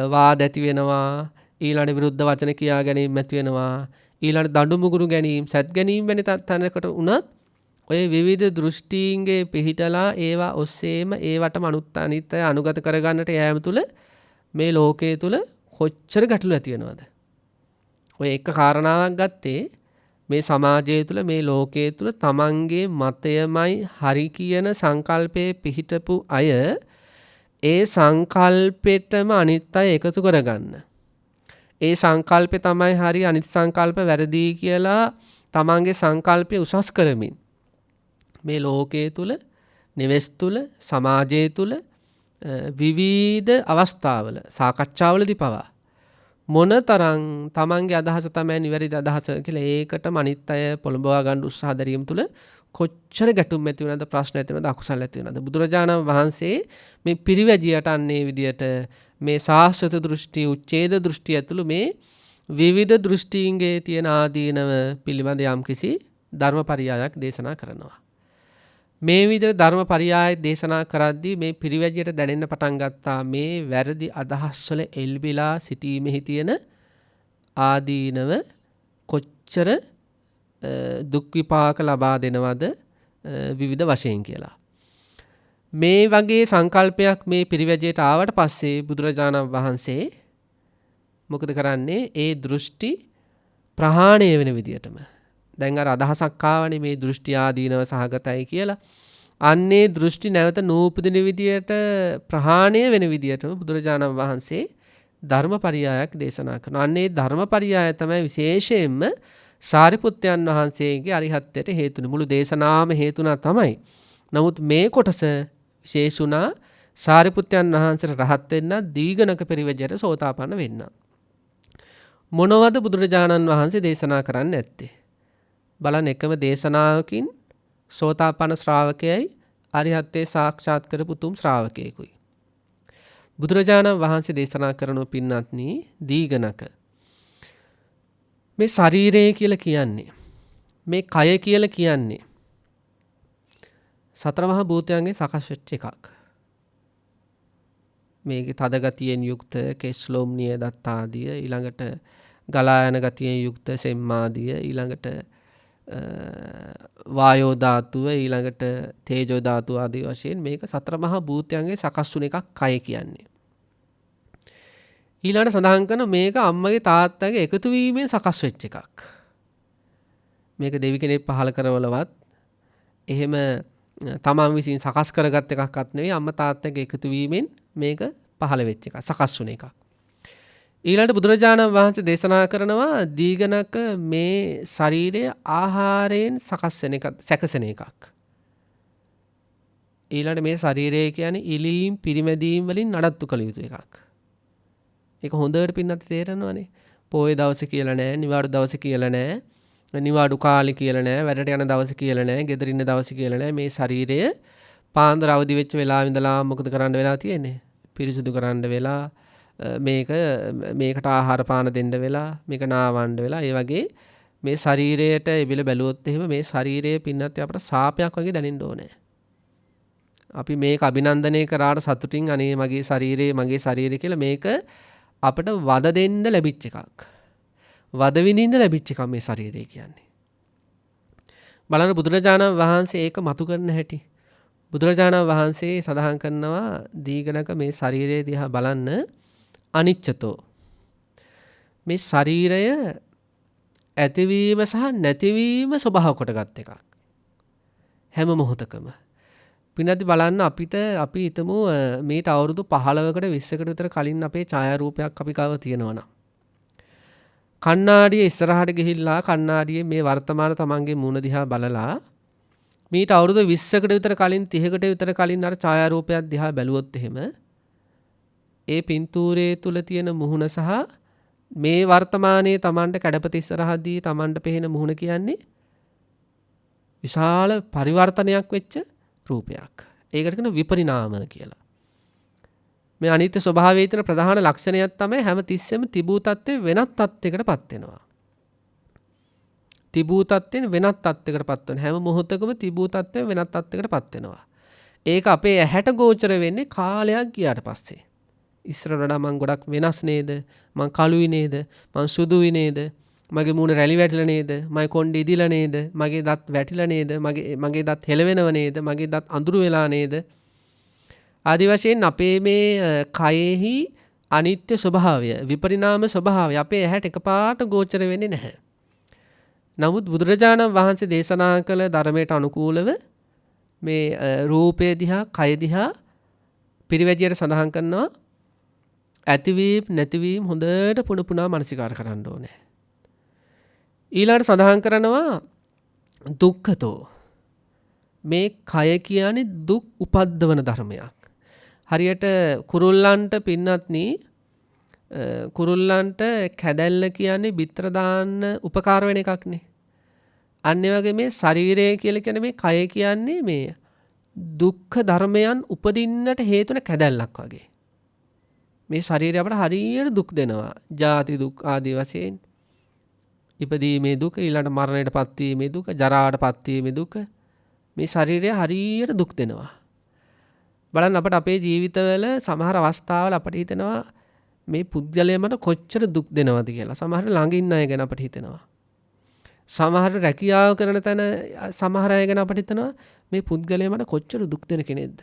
වාද ඇති වෙනවා, ඊළඟ විරුද්ධ වචන කියා ගැනීම ඇති වෙනවා, ඊළඟ දඬු මුගුරු ගැනීම, සත් ගැනීම වැනි තැනකට උනත් ඔය විවිධ දෘෂ්ටීන්ගේ පිහිටලා ඒවා ඔස්සේම ඒවටම අනිත්‍ය අනුගත කරගන්නට යෑම තුල මේ ලෝකයේ තුල කොච්චර ගැටලු ඇති වෙනවද? ඔය එක කාරණාවක් ගත්තේ මේ සමාජය තුළ මේ ලෝකයේ තුළ තමන්ගේ මතයමයි හරි කියන සංකල්පයේ පිහිටපු අය ඒ සංකල්පෙටම අනිත් අය එකතු කරගන්න. ඒ සංකල්පය තමයි හරි අනිත් සංකල්ප වැරදි කියලා තමන්ගේ සංකල්පය උසස් කරමින් මේ ලෝකයේ තුළ නිවෙස් තුළ සමාජයේ තුළ විවිධ අවස්ථාවල සාකච්ඡාවලදී පවා මොන තරම් තමන්ගේ අදහස තමයි නිවැරදි අදහස කියලා ඒකටම අනිත් අය පොළඹවා ගන්න උත්සාහ දැරීම තුළ කොච්චර ගැටුම් ඇති වෙනවද ප්‍රශ්න ඇති වෙනවද අකුසල ඇති වෙනවද බුදුරජාණන් වහන්සේ මේ පිරිවැජියට අන්නේ විදියට මේ සාස්වත දෘෂ්ටි උච්ඡේද දෘෂ්ටි ඇතුළු මේ විවිධ දෘෂ්ටීන්ගේ තියෙන ආදීනව පිළිබඳ යම්කිසි ධර්මපරියායක් දේශනා කරනවා. මේ විදිහට ධර්මපරියාය දේශනා කරද්දී මේ පිරිවැජියට දැනෙන්න පටන් ගත්තා මේ වැරදි අදහස් වල එල්බිලා සිටීමෙහි තියෙන ආදීනව කොච්චර දුක් විපාක ලබා දෙනවද විවිධ වශයෙන් කියලා. මේ වගේ සංකල්පයක් මේ පිරිවැජයට ආවට පස්සේ බුදුරජාණන් වහන්සේ මොකද කරන්නේ ඒ දෘෂ්ටි ප්‍රහාණය වෙන විදියටම දැන් අර අදහසක් ආවනේ මේ දෘෂ්ටි ආදීනව සහගතයි කියලා. අන්නේ දෘෂ්ටි නැවත නූපදින විදියට ප්‍රහාණය වෙන විදියටම බුදුරජාණන් වහන්සේ ධර්මපරියායක් දේශනා කරනවා. අන්නේ ධර්මපරියාය තමයි විශේෂයෙන්ම සාරිපුත්තයන් වහන්සේගේ අරිහත්ත්වයට හේතුනේ. මුළු දේශනාවම හේතුණා තමයි. නමුත් මේ කොටස විශේෂුණා සාරිපුත්තයන් වහන්සේට රහත් වෙන්න දීඝනක පරිවැජයට සෝතාපන්න වෙන්න. මොනවද බුදුරජාණන් වහන්සේ දේශනා කරන්නේ නැත්තේ? බලන්න එකම දේශනාවකින් සෝතාපන්න ශ්‍රාවකයයි අරිහත්ත්වේ සාක්ෂාත් කරපු උතුම් ශ්‍රාවකයෙකුයි. බුදුරජාණන් වහන්සේ දේශනා කරන පින්වත්නි දීඝනක මේ ශරීරය කියලා කියන්නේ මේ කය කියලා කියන්නේ සතර මහා භූතයන්ගෙන් සකස් වෙච්ච එකක්. මේකේ තද ගතියෙන් යුක්ත කෙස්ලොම් නියදත් ආදිය ඊළඟට ගලා යන ගතියෙන් යුක්ත සෙම්මාදිය ඊළඟට වායෝ ධාතුව ඊළඟට තේජෝ ධාතුව ආදී වශයෙන් මේක සතර මහා භූතයන්ගෙන් සකස් වුණ එකක් කය කියන්නේ. ඊළඟට සඳහන් කරන මේක අම්මගේ තාත්තගේ එකතු වීමෙන් සකස් වෙච්ච එකක්. මේක දෙවි කෙනෙක් පහල කරවලවත් එහෙම තමන් විසින් සකස් කරගත් එකක්වත් නෙවෙයි අම්මා තාත්තගේ එකතු වීමෙන් මේක පහළ වෙච්ච එකක් සකස් වුණ එකක්. ඊළඟට බුදුරජාණන් වහන්සේ දේශනා කරනවා දීඝනක මේ ශරීරය ආහාරයෙන් සකස් වෙන එක සැකසෙන එකක්. ඊළඟට මේ ශරීරය කියන්නේ ඉලීම් පිරිමැදීම් වලින් නඩත්තු කළ යුතු එකක්. ඒක හොඳට පින්නත් තේරෙනවනේ. පොයේ දවස කියලා නෑ, නිවාඩු දවස කියලා නෑ, නිවාඩු කාලේ කියලා නෑ, වැඩට යන දවස කියලා නෑ, ගෙදර ඉන්න දවස කියලා නෑ. මේ ශරීරය පාන්දර අවදි වෙච්ච වෙලාව ඉඳලා මොකද කරන්න වෙලා තියෙන්නේ? පිරිසුදු කරන්න වෙලා මේකට ආහාර පාන දෙන්න වෙලා මේක නාවන්න වෙලා ඒ වගේ මේ ශරීරයට එබිල බැලුවොත් එහෙම මේ ශරීරයේ පින්නත් අපට සාපයක් වගේ දැනෙන්න ඕනේ. අපි මේක අභිනන්දනය කරාට සතුටින් අනේ මගේ ශරීරය කියලා මේක අපිට වද දෙන්න ලැබිච්ච එකක්. වද විඳින්න ලැබිච්ච එකක් මේ ශරීරය කියන්නේ. බලන්න බුදුරජාණන් වහන්සේ ඒක මතු කරන හැටි. බුදුරජාණන් වහන්සේ සඳහන් කරනවා දීඝනක මේ ශරීරය දිහා බලන්න අනිච්චතෝ. මේ ශරීරය ඇතිවීම සහ නැතිවීම ස්වභාව කොටගත් එකක්. හැම මොහොතකම. පින්නදී බලන්න අපි හිතමු මේට අවුරුදු 15කට 20කට විතර කලින් අපේ ඡායාරූපයක් අපි ගාව තියෙනවා නම් කණ්ණාඩිය ඉස්සරහට ගිහිල්ලා කණ්ණාඩියේ මේ වර්තමාන තමන්ගේ මූණ දිහා බලලා මීට අවුරුදු 20කට විතර කලින් 30කට විතර කලින් අර ඡායාරූපයක් දිහා බැලුවොත් එහෙම ඒ පින්තූරයේ තුල තියෙන මුහුණ සහ මේ වර්තමානයේ තමන්ට කැඩපත ඉස්සරහදී තමන්ට පෙනෙන මුහුණ කියන්නේ විශාල පරිවර්තනයක් වෙච්ච රූපයක්. ඒකට කියන විපරිණාම කියලා. මේ අනිත්‍ය ස්වභාවයේ තියෙන ප්‍රධාන ලක්ෂණයක් තමයි හැම තිස්සෙම තිබූ තත්ත්වය වෙනත් තත්ත්වයකටපත් වෙනවා. තිබූ තත්ත්වෙන් වෙනත් තත්ත්වයකටපත් වෙන හැම මොහොතකම තිබූ තත්ත්වයෙන් වෙනත් තත්ත්වයකටපත් වෙනවා. ඒක අපේ ඇහැට ගෝචර වෙන්නේ කාලයක් ගියාට පස්සේ. ඉස්සරට වඩා මං ගොඩක් වෙනස් නේද? මං කළුයි නේද? මං සුදුයි නේද? මගේ මූණ රැලි වැටිලා නේද? මගේ කොණ්ඩේ ඉදිලා නේද? මගේ දත් වැටිලා නේද? මගේ දත් හෙලවෙනව නේද? මගේ දත් අඳුරු වෙලා නේද? ආදි වශයෙන් අපේ මේ කයෙහි අනිත්‍ය ස්වභාවය, විපරිණාම ස්වභාවය අපේ ඇහැට එකපාරට ගෝචර වෙන්නේ නැහැ. නමුත් බුදුරජාණන් වහන්සේ දේශනා කළ ධර්මයට අනුකූලව මේ රූපය දිහා, කය දිහා පිරිවැජියට සඳහන් කරනවා ඇතිවීම නැතිවීම හොඳට පුන මනසිකාර කරන්න ඕනේ. ඊළඟට සඳහන් කරනවා දුක්ඛතෝ. මේ කය කියන්නේ දුක් උපද්දවන ධර්මයක්. හරියට කුරුල්ලන්ට පින්නත්නි කුරුල්ලන්ට කැදැල්ල කියන්නේ බිත්තර දාන්න උපකාර වෙන එකක්නේ. අන්න ඒ වගේ මේ ශරීරය කියලා කියන්නේ මේ කය කියන්නේ මේ දුක්ඛ ධර්මයන් උපදින්නට හේතු වෙන කැදැල්ලක් වගේ. මේ ශරීරය අපට හරියට දුක් දෙනවා. ජාති දුක් ආදී වශයෙන් ඉපදීමේ දුක, ඊළඟ මරණයටපත් වීමේ දුක, ජරාවටපත් වීමේ දුක. මේ ශරීරය හරියට දුක් දෙනවා. බලන්න අපට අපේ ජීවිතවල සමහර අවස්ථාවල අපට හිතෙනවා මේ පුද්ගලයා මට කොච්චර දුක් දෙනවද කියලා. සමහර ළඟ ඉන්න අය ගැන අපට හිතෙනවා. සමහර රැකියාව කරන තැන සමහර අය ගැන අපට හිතෙනවා මේ පුද්ගලයා මට කොච්චර දුක් දෙන කෙනෙක්ද.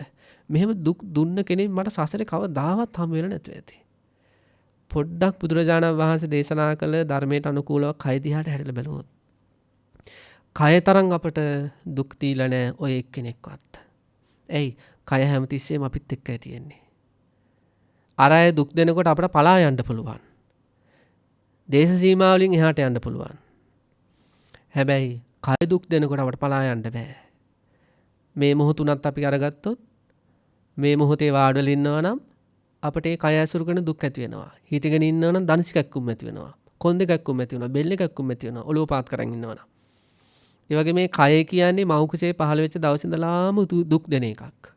මෙහෙම දුක් දුන්න කෙනෙක් මට සසරේ කවදාවත් හමු වෙලා නැතුව ඇති. පොඩ්ඩක් බුදුරජාණන් වහන්සේ දේශනා කළ ධර්මයට අනුකූලව කය දිහාට හැරිලා බැලුවොත් කය තරම් අපට දුක් දීලා නැහැ ඔය එක්කෙනෙක්වත්. ඇයි? කය හැමතිස්සෙම අපිත් එක්කයි තියෙන්නේ. අර අය දුක් දෙනකොට අපට පලා යන්න පුළුවන්. දේශ සීමා වලින් එහාට යන්න පුළුවන්. හැබැයි කය දුක් දෙනකොට අපට පලා යන්න බෑ. මේ මොහොතුණත් අපි අරගත්තොත් මේ මොහොතේ වාඩිලා ඉන්නවා නම් අපට ඒ කය ඇසුරු කරන දුක් ඇති වෙනවා. හිටගෙන ඉන්නවා නම් දණසිකක්කුම් ඇති වෙනවා. කොන්ද එකක්කුම් ඇති වෙනවා. බෙල්ල එකක්කුම් ඇති වෙනවා. ඔළුව පාත් කරන් ඉන්නවා නම්. ඒ වගේ මේ කය කියන්නේ මව් කුසේ පහළ වෙච්ච දවස් ඉඳලාම දුක් දෙන එකක්.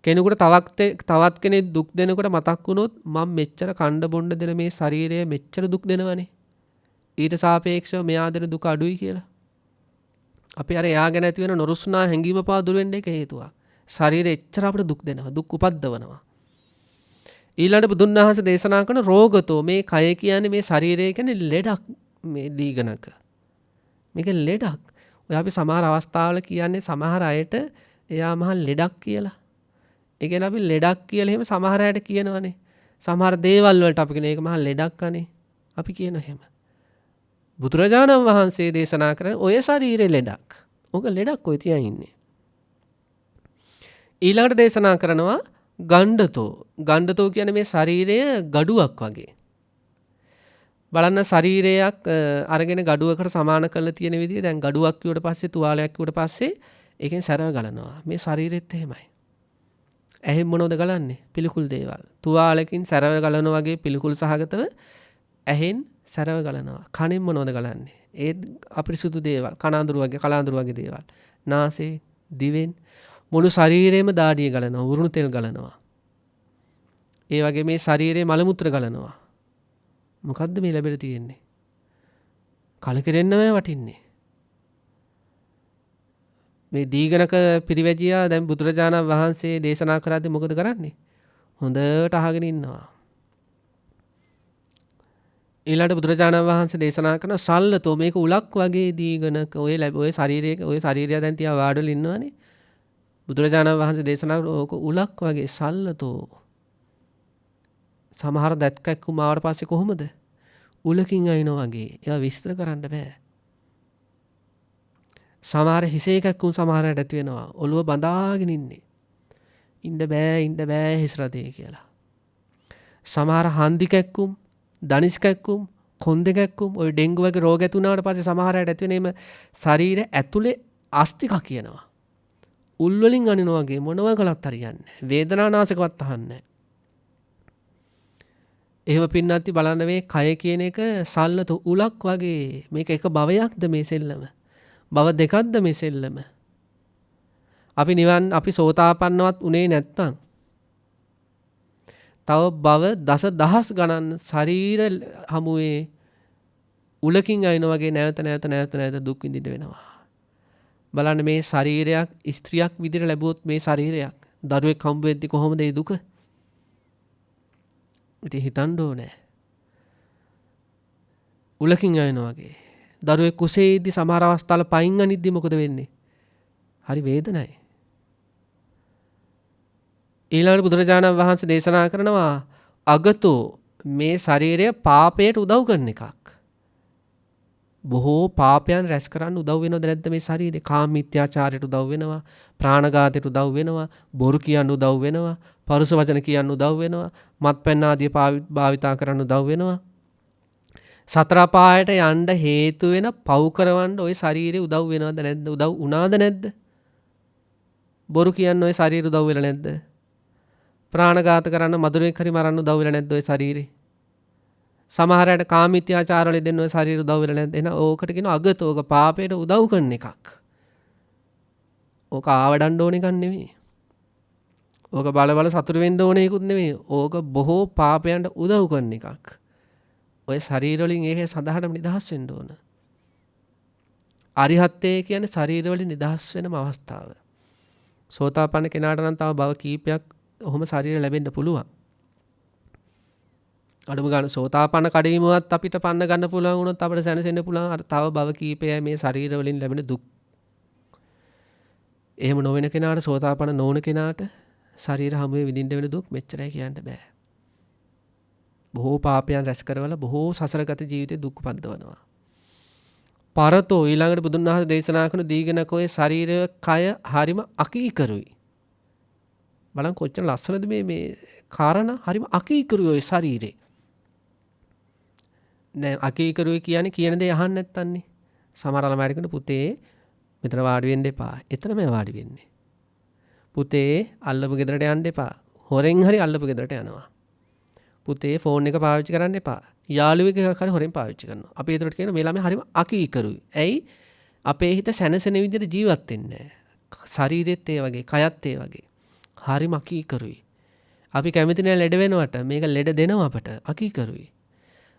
කෙනෙකුට තවත් කෙනෙක් දුක් දෙනකොට මතක් වුණොත් මම මෙච්චර කණ්ඩ බොණ්ඩ දෙන මේ ශරීරය මෙච්චර දුක් දෙනවනේ. ඊට සාපේක්ෂව මෙයා දෙන දුක අඩුයි කියලා. අපි අර එයා ගැන ඇති වෙන නොරුස්නා හැඟීම පවා දුර වෙන්න එක හේතුවක්. ශරීරය එච්චර අපිට දුක් දෙනවා. දුක් උපද්දවනවා. ඊළඟට බුදුන් වහන්සේ දේශනා කරන රෝගතෝ මේ කය කියන්නේ මේ ශරීරය කියන්නේ ලෙඩක් මේ දීගණක. මේක ලෙඩක්. ඔය අපි සමහර අවස්ථාවල කියන්නේ සමහර අයට එයා මහා ලෙඩක් කියලා. ඒ කියන්නේ අපි ලෙඩක් කියලා එහෙම සමහර අයට කියනවනේ. සමහර දේවල් වලට අපි කියන එක මහා ලෙඩක් අනේ. අපි කියන එහෙම. බුදුරජාණන් වහන්සේ දේශනා කරන ඔය ශරීරේ ලෙඩක්. ඕක ලෙඩක් ඔය තියන් ඉන්නේ. ඊළඟට දේශනා කරනවා ගණ්ඩතෝ. ගණ්ඩතෝ කියන්නේ මේ ශරීරය ගඩුවක් වගේ. බලන්න ශරීරයක් අරගෙන ගඩුවකට සමාන කරලා තියෙන විදිහ දැන් ගඩුවක් කිව්වට පස්සේ තුවාලයක් කිව්වට පස්සේ ඒකෙන් සැරව ගලනවා. මේ ශරීරෙත් එහෙමයි. ඇහෙන් මොනවද ගලන්නේ? පිළිකුල් දේවල්. තුවාලකින් සැරව ගලනවා වගේ පිළිකුල් සහගතව ඇහෙන් සැරව ගලනවා. කනෙන් මොනවද ගලන්නේ? ඒ අපිරිසුදු දේවල්, කලාඳුරු වගේ දේවල්. නාසයෙන්, දිවෙන් මුළු ශරීරෙම දාඩිය ගලනවා, උරුණු තෙල් ගලනවා. ඒ වගේ මේ ශරීරයේ මල මුත්‍ර ගලනවා. මොකද්ද මේ ලැබෙලා තියෙන්නේ? කලකිරෙන්නම වටින්නේ. මේ දීගණක පිරිවැජියා දැන් බුදුරජාණන් වහන්සේ දේශනා කරද්දී මොකද කරන්නේ? හොඳට අහගෙන ඉන්නවා. ඊළඟට බුදුරජාණන් වහන්සේ දේශනා කරන සල්ලතෝ මේක උලක් වගේ දීගණක ඔය ශරීරය දැන් තියා වාඩිලා ඉන්නවනේ. බුදුරජාණන් වහන්සේ දේශනා කරන ඕක උලක් වගේ සල්ලතෝ. සමහර දැත්කක් උමාවට පස්සේ කොහොමද? උලකින් අයිනවා වගේ. ඒවා විස්තර කරන්න බෑ. සමහර හිසේ එකක් සමහරට ඇති වෙනවා. ඔළුව බඳාගෙන ඉන්නේ. ඉන්න බෑ හිස් රදේ කියලා. සමහර හන්දි කැක්කුම්, දනිස් කැක්කුම්, කොන්ද කැක්කුම් ඔය ඩෙන්ගු වගේ රෝග ඇති වුණාට පස්සේ සමහරට ඇති වෙනේම ශරීරය ඇතුලේ අස්තික කියනවා. උල් වලින් අනිනවා වගේ මොනවා කළත් හරියන්නේ නැහැ. වේදනානාශකවත් අහන්නේ නැහැ. එහෙම පින්නත්ති බලන්න මේ කය කියන එක සල්ලත උලක් වගේ. මේක එක භවයක්ද මේ සෙල්ලම? භව දෙකක්ද මේ සෙල්ලම? අපි සෝතාපන්නවත් උනේ නැත්තම් තව භව දසදහස් ගණන් ශරීර හමුවේ උලකින් අයින වගේ නැවත දුක් විඳින්න වෙනවා. බලන්න මේ ශරීරයක් ස්ත්‍රියක් විදිහට ලැබුවොත් මේ ශරීරයක් දරුවෙක් හම්බ වෙද්දි කොහොමද ඒ දුක? ඉතින් හිතන්න ඕනේ. උලකින් අයින වගේ. දරුවෙක් කුසේ ඉද්දි සමහර අවස්ථාවල පයින් අනිද්දි මොකද වෙන්නේ? හරි වේදනයි. ඊළඟට බුදුරජාණන් වහන්සේ දේශනා කරනවා අගතෝ මේ ශරීරය පාපයට උදව් කරන එකක්. බොහෝ පාපයන් රැස් කරන්න උදව් වෙනවද නැද්ද මේ ශරීරේ? කාම මිත්‍යාචාරයට උදව් වෙනවා, ප්‍රාණඝාතයට උදව් වෙනවා, බොරු කියන්න උදව් වෙනවා, පරුස වචන කියන්න උදව් වෙනවා, මත්පැන් ආදී භාවිතා කරන්න උදව් වෙනවා. සතර පායට යන්න හේතු වෙන පව් කරවන්න ওই ශරීරේ උදව් වෙනවද නැද්ද? උදව් වුණාද නැද්ද? බොරු කියන්න ওই ශරීරය උදව් වෙලා නැද්ද? ප්‍රාණඝාත කරන්න මధుරෙක් හරි මරන්න උදව් වෙලා නැද්ද ඔය ශරීරේ? සමහර අයට කාමීත්‍යාචාරවල දෙන්න ඔය ශරීර උදව් වෙලා නැද්ද? එහෙනම් ඕකට කියනවා අගතෝක පාපයට උදව් කරන එකක්. ඕක ආවඩන්න ඕන එකක් නෙමෙයි. ඕක බල බල සතුරු වෙන්න ඕන එකකුත් නෙමෙයි. ඕක බොහෝ පාපයන්ට උදව් කරන එකක්. ඔය ශරීර වලින් ඒකේ සදාහටම නිදහස් වෙන්න ඕන. අරිහත්ත්වය කියන්නේ ශරීර වලින් නිදහස් වෙනම අවස්ථාව. සෝතාපන්න කෙනාට නම් තව භව කීපයක් ඔහොම ශරීර ලැබෙන්න පුළුවන්. අඩුම ගන්න සෝතාපන්න කඩීමවත් අපිට පන්න ගන්න පුළුවන් වුණොත් අපිට සැනසෙන්න පුළුවන් අර තව භව කීපයයි මේ ශරීර වලින් ලැබෙන දුක්. එහෙම නොවන කෙනාට සෝතාපන්න නොවන කෙනාට ශරීර හැමුවේ විඳින්න වෙන දුක් මෙච්චරයි කියන්න බෑ. බොහෝ පාපයන් රැස් කරවලා බොහෝ සසරගත ජීවිතේ දුක් පද්දවනවා. පරතෝ ඊළඟට බුදුන් වහන්සේ දේශනා කරන දීඝනකෝයේ ශරීරය කය හරිම අකීකරුයි. බලන්න කොච්චර ලස්සනද මේ කාරණා හරිම අකීකරුයි ඔය ශරීරේ. දැන් අකීකරුයි කියන්නේ කියන දේ අහන්න නැත්තන්නේ. සමහර ළමයිට කියන පුතේ මෙතන වාඩි වෙන්න එපා. එතනම වාඩි වෙන්නේ. පුතේ අල්ලපු ගෙදරට යන්න එපා. හොරෙන් හරි අල්ලපු ගෙදරට යනවා. පුතේ ෆෝන් එක පාවිච්චි කරන්න එපා. යාළුවෙක් එකක් හරි හොරෙන් පාවිච්චි කරනවා. අපි ඒතරට කියන මේ ළමයා හරිම අකීකරුයි. ඇයි? අපේ හිත සැනසෙන විදිහට ජීවත් වෙන්නේ නැහැ. ශරීරෙත් ඒ වගේ, කයත් ඒ වගේ. හරිම අකීකරුයි. අපි කැමති නෑ ලෙඩ වෙනවට. මේක ලෙඩ දෙනවා අපට. අකීකරුයි.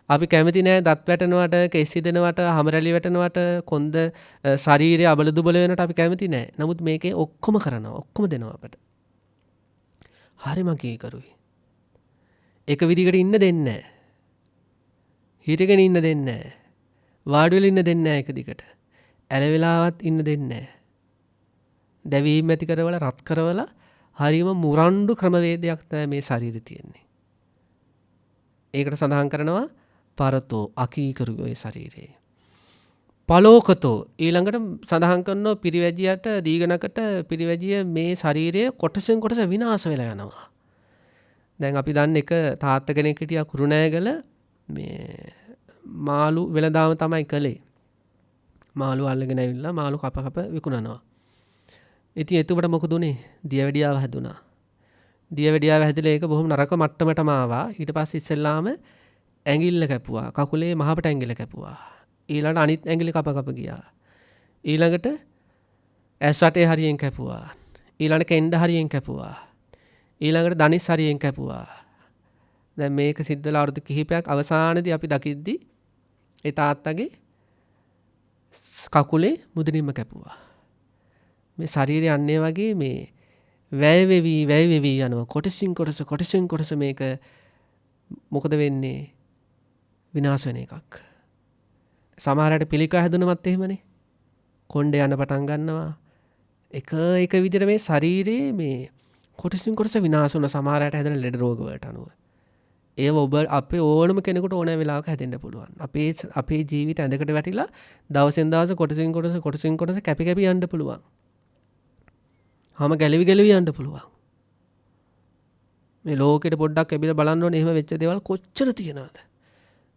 අපි කැමති නෑ දත් වැටෙනවට, කෙස් හිදෙනවට, හම රැලි වැටෙනවට, කොන්ද ශරීරය අබල දුබල වෙනවට අපි කැමති නෑ. නමුත් මේකේ ඔක්කොම කරනවා. ඔක්කොම දෙනවා අපට. හරිම අකීකරුයි. එක විදිහකට ඉන්න දෙන්නේ නැහැ. හිටගෙන ඉන්න දෙන්නේ නැහැ. වාඩි වෙලා ඉන්න දෙන්නේ නැහැ එක දිගට. ඇලවිලාවත් ඉන්න දෙන්නේ නැහැ. දැවීම ඇති කරවල රත් කරවල හරිම මුරණ්ඩු ක්‍රමවේදයක් තමයි මේ ශරීරේ තියෙන්නේ. ඒකට සඳහන් කරනවා පරතෝ අකීකරුයි ඔය ශරීරේ. පලෝකතෝ ඊළඟට සඳහන් කරනවා පිරිවැජියට දීඝනකට පිරිවැජිය මේ ශරීරය කොටසෙන් කොටස විනාශ වෙලා යනවා. දැන් අපි දන්න එක තාත්තා කෙනෙක් හිටියා කුරුණෑගල මේ මාළු වෙළඳාම තමයි කළේ. මාළු අල්ලගෙන ඇවිල්ලා මාළු කප කප විකුණනවා. ඉතින් එතුමට මොකද උනේ? දියවැඩියාව හැදුනා. දියවැඩියාව හැදිලා ඒක බොහොම නරක මට්ටමටම ආවා. ඊට පස්සේ ඉස්සෙල්ලාම ඇඟිල්ල කැපුවා. කකුලේ මහපට ඇඟිල්ල කැපුවා. ඊළඟට අනිත් ඇඟිලි කප කප ගියා. ඊළඟට ඇස් වටේ හරියෙන් කැපුවා. ඊළඟට කෙන්ඩ හරියෙන් කැපුවා. ඊළඟට දනිස් හරියෙන් කැපුවා. දැන් මේක සිද්ධ වෙලා අවුරුදු කිහිපයක් අවසානයේදී අපි දකිද්දි ඒ තාත්තගේ කකුලේ මුදුනින්ම කැපුවා. මේ ශරීරය අන්නේ වගේ මේ වැය වෙවි යනවා. කොටසින් කොටස මේක මොකද වෙන්නේ? විනාශ වෙන එකක්. සමහරවිට පිළිකා හැදුනමත් එහෙමනේ. කොණ්ඩේ යන පටන් ගන්නවා. එක විදිහට මේ ශරීරයේ මේ කොටසින් කොටස විනාශ වෙන සමහරවිට හැදෙන ලෙඩ රෝග වලට අනුව. ඒව ඔබ අපේ ඕනම කෙනෙකුට ඕනෑ වෙලාවක හැදෙන්න පුළුවන්. අපේ ජීවිත ඇඳකට වැටිලා දවසෙන් දවස කොටසින් කොටස කැපි කැපි යන්න පුළුවන්. හැම ගැලවි යන්න පුළුවන්. මේ ලෝකෙට පොඩ්ඩක් ඇවිල්ලා බලන්න ඕනේ එහෙම වෙච්ච දේවල් කොච්චර තියෙනවද?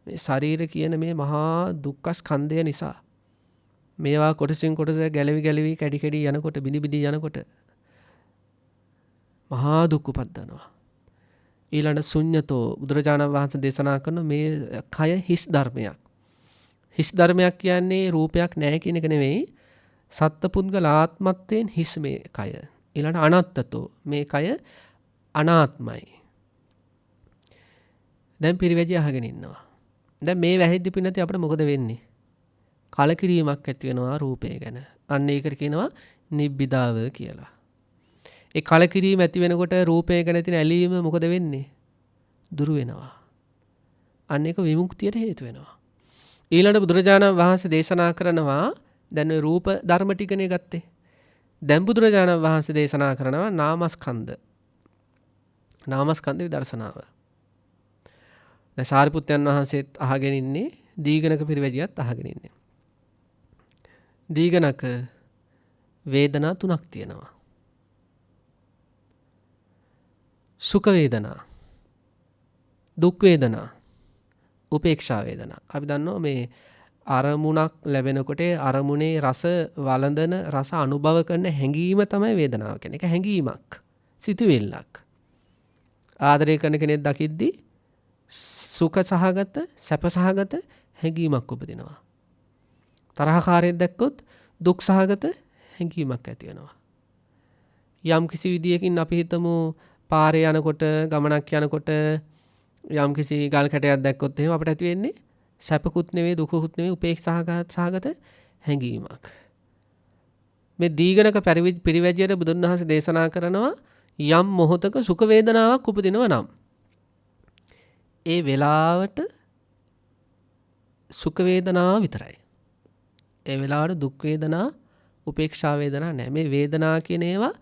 මේ ශරීර කියන මේ මහා දුක්ඛ ස්කන්ධය නිසා මේවා කොටසින් කොටස ගැලවි කැඩි යනකොට බිනි යනකොට මහා දුක් උපද්දනවා. ඊළඟ ශුන්‍යතෝ බුදුරජාණන් වහන්සේ දේශනා කරන මේ කය හිස් ධර්මයක්. හිස් ධර්මයක් කියන්නේ රූපයක් නැහැ කියන එක නෙවෙයි. සත්පුද්ගල ආත්මත්වයෙන් හිස් මේ කය. ඊළඟ අනත්තතෝ මේ කය අනාත්මයි. දැන් පිරිවැජි අහගෙන ඉන්නවා. දැන් මේ වැහෙද්දි පින්නති අපිට මොකද වෙන්නේ? කලකිරීමක් ඇති වෙනවා රූපය ගැන. අන්න ඒකට කියනවා නිබ්බිදාව කියලා. ඒ කලකිරීම ඇති වෙනකොට රූපය ගැන තියෙන ඇලීම මොකද වෙන්නේ? දුරු වෙනවා. අන්න ඒක විමුක්තියට හේතු වෙනවා. ඊළඟ බුදුරජාණන් වහන්සේ දේශනා කරනවා දැන් ওই රූප ධර්ම ටිකනේ ගත්තේ. දැන් බුදුරජාණන් වහන්සේ දේශනා කරනවා නාමස්කන්ධ විදර්ශනාව. දැන් සාරිපුත්තයන් වහන්සේත් අහගෙන ඉන්නේ දීඝනක පිරිවැජියත් අහගෙන ඉන්නේ. දීඝනක වේදනා තුනක් තියෙනවා. සුඛ වේදනා, දුක් වේදනා, උපේක්ෂා වේදනා. අපි දන්නවා මේ අරමුණක් ලැබෙනකොට අරමුණේ රස වළඳන රස අනුභව කරන හැඟීම තමයි වේදනාව කියන්නේ. ඒක හැඟීමක්, සිතුවිල්ලක්. ආදරය කරන කෙනෙක් දකිද්දී සුඛ සහගත සැප සහගත හැඟීමක් උපදිනවා. තරහකාරයෙක් දැක්කොත් දුක් සහගත හැඟීමක් ඇති වෙනවා. යම් කිසි විදියකින් අපි හිතමු පාරේ යනකොට ගමනක් යනකොට යම් කිසි ගල් කැටයක් දැක්කොත් එහෙම අපිට ඇති වෙන්නේ සැපකුත් නෙවෙයි දුකකුත් නෙවෙයි උපේක්ෂා සහගත හැඟීමක්. මේ දීඝනක පිරිවැජයට බුදුන් වහන්සේ දේශනා කරනවා යම් මොහොතක සුඛ වේදනාවක් උපදිනවා නම් ඒ වෙලාවට සුඛ වේදනාව විතරයි. ඒ වෙලාවට දුක් වේදනා උපේක්ෂා වේදනා නැහැ. මේ වේදනා කියන ඒවා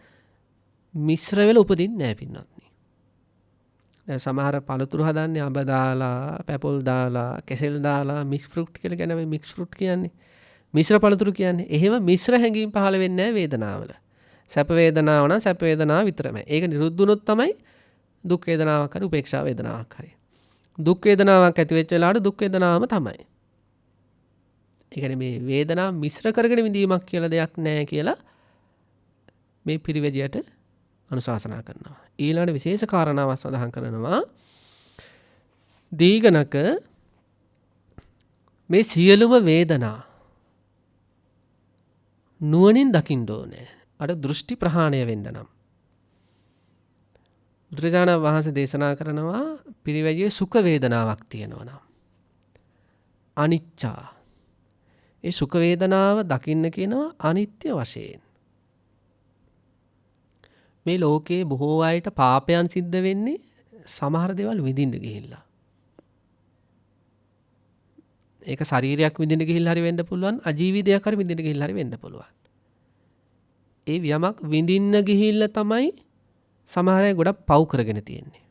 මිශ්‍ර වෙලා උපදින්නේ නැහැ පින්වත්නි. දැන් සමහර පළතුරු හදන්නේ අඹ දාලා, පැපොල් දාලා, කෙසෙල් දාලා මික්ස් ෆෘට් කියලා කියන්නේ මේ මික්ස් ෆෘට් කියන්නේ. මිශ්‍ර පළතුරු කියන්නේ. එහෙම මිශ්‍ර හැඟීම් පහළ වෙන්නේ නැහැ වේදනාවල. සැප වේදනාව නම් සැප වේදනාව විතරමයි. ඒක නිරුද්ධ වුණොත් තමයි දුක් වේදනාවක් හරි උපේක්ෂා වේදනාවක් හරි. දුක් වේදනාවක් ඇති වෙච්ච වෙලාවට දුක් වේදනාවම තමයි. ඒ කියන්නේ මේ වේදනාව මිශ්‍ර කරගෙන විඳීමක් කියලා දෙයක් නැහැ කියලා මේ පිරිවැජයට අනුශාසනා කරනවා. ඊළඟ විශේෂ කාරණාවක් සඳහන් කරනවා දීඝනක මේ සියලුම වේදනා නුවණින් දකින්න ඕනේ. අර දෘෂ්ටි ප්‍රහාණය වෙන්න නම් බුදුරජාණන් වහන්සේ දේශනා කරනවා පිරිවැජයේ සුඛ වේදනාවක් තියෙනවා නම් අනිච්චා. ඒ සුඛ වේදනාව දකින්න කියනවා අනිත්‍ය වශයෙන්. මේ ලෝකේ බොහෝ අයට පාපයන් සිද්ධ වෙන්නේ සමහර දේවල් විඳින්න ගිහිල්ලා. ඒක ශරීරයක් විඳින්න ගිහිල්ලා හරි වෙන්න පුළුවන්, අජීවී දෙයක් හරි විඳින්න ගිහිල්ලා හරි වෙන්න පුළුවන්. ඒ යමක් විඳින්න ගිහිල්ලා තමයි සමහර අය ගොඩක් පව් කරගෙන තියෙන්නේ.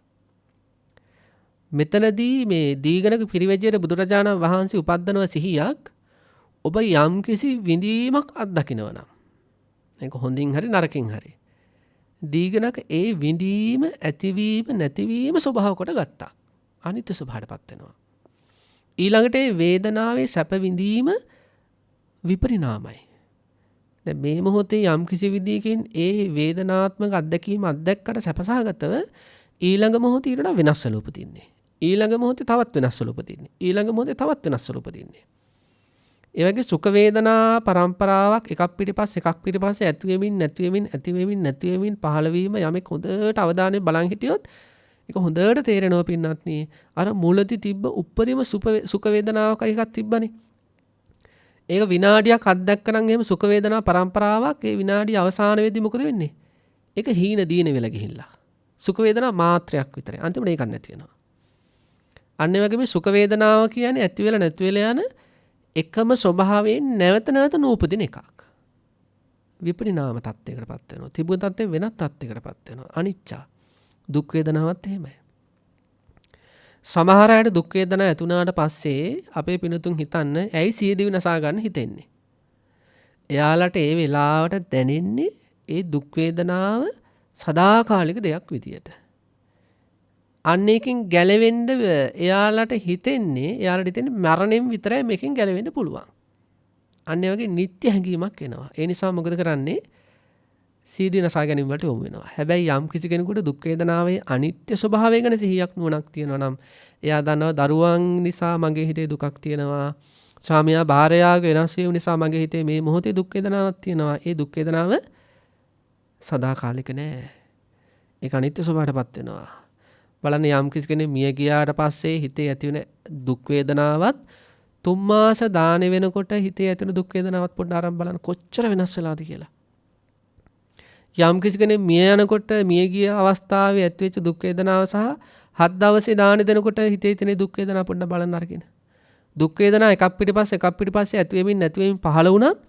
මෙතනදී මේ දීඝනක පිරිවැජයට බුදුරජාණන් වහන්සේ උපද්දනව සිහියක් ඔබ යම් කිසි විඳීමක් අත්දකිනවා නම් ඒක හොඳින් හරි නරකින් හරි දීඝනක ඒ විඳීම ඇතිවීම නැතිවීම ස්වභාව කොට ගත්තා. අනිත්‍ය ස්වභාවයටපත් වෙනවා. ඊළඟට ඒ වේදනාවේ සැප විඳීම විපරිණාමයි. දැන් මේ මොහොතේ යම් කිසි විදියකින් ඒ වේදනාත්මක අත්දැකීම අත්දැක්කට සැපසහගතව ඊළඟ මොහොතේ ඊට වඩා වෙනස් වෙලා උපදින්නේ. ඊළඟ මොහොතේ තවත් වෙනස් වෙලා උපදින්නේ. ඊළඟ මොහොතේ තවත් වෙනස් වෙලා උපදින්නේ. ඒ වගේ සුඛ වේදනා පරම්පරාවක් එකක් පිටිපස්සේ ඇති වෙමින් නැති වෙමින් පහළ වීම යමෙක් හොඳට අවධානයෙන් බලන් හිටියොත් ඒක හොඳට තේරෙනවා පින්නත්නි. අර මුලදී තිබ්බ උප්පරිම සුඛ වේදනාවක් එකක් තිබ්බනේ. ඒක විනාඩියක් අත්දැක්කනම් එහෙම සුඛ වේදනා පරම්පරාවක් ඒ විනාඩිය අවසාන වෙද්දි මොකද වෙන්නේ? ඒක හීන දීන වෙලා ගිහිල්ලා. සුඛ වේදනා මාත්‍රයක් විතරයි. අන්තිමට ඒකක් නැති වෙනවා. අන්න ඒ වගේ මේ සුඛ වේදනාව කියන්නේ ඇති වෙලා නැති වෙලා යන එකම ස්වභාවයෙන් නැවත නූපදින එකක්. විපරිණාම තත්ත්වයකටපත් වෙනවා. තිබුණ තත්ත්වෙ වෙනත් තත්ත්වයකටපත් වෙනවා. අනිච්චා. දුක් වේදනාවත් එහෙමයි. සමහර අයට දුක් වේදනා ඇති වුණාට පස්සේ අපේ පිනතුන් හිතන්න ඇයි සියදිවි නසා ගන්න හිතෙන්නේ. එයාලට ඒ වෙලාවට දැනෙන්නේ ඒ දුක් වේදනාව සදාකාලික දෙයක් විදියට. අන්න එකෙන් ගැලවෙන්න එයාලට හිතෙන්නේ මරණයෙන් විතරයි මේකෙන් ගැලවෙන්න පුළුවන්. අන්න ඒ වගේ නිත්‍ය හැඟීමක් එනවා. ඒ නිසා මොකද කරන්නේ? සීදී නසා ගැනීම වලට යොමු වෙනවා. හැබැයි යම් කිසි කෙනෙකුට දුක් වේදනාවේ අනිත්‍ය ස්වභාවය ගැන සිහියක් නුවණක් තියෙනවා නම් එයා දන්නවා දරුවන් නිසා මගේ හිතේ දුකක් තියෙනවා. ස්වාමියා භාර්යාවගේ වෙනස් වීම නිසා මගේ හිතේ මේ මොහොතේ දුක් වේදනාවක් තියෙනවා. ඒ දුක් වේදනාව සදාකාලික නෑ. ඒක අනිත්‍ය ස්වභාවයටපත් වෙනවා. බලන්න යම් කිසි කෙනෙක් මිය ගියාට පස්සේ හිතේ ඇතිවෙන දුක් වේදනාවත් 3 මාස දාන වෙනකොට හිතේ ඇතිවෙන දුක් වේදනාවත් පොඩ්ඩක් අරන් බලන්න කොච්චර වෙනස් වෙලාද කියලා. යම් කිසි කෙනෙක් මිය යනකොට මිය ගිය අවස්ථාවේ ඇතිවෙච්ච දුක් වේදනාව සහ 7 දවසේ දාන දෙනකොට හිතේ තියෙන දුක් වේදනාව පොඩ්ඩක් බලන්න අරගෙන. දුක් වේදනා එකක් පිටිපස්සේ ඇති වෙමින් නැති වෙමින් පහළ වුණත්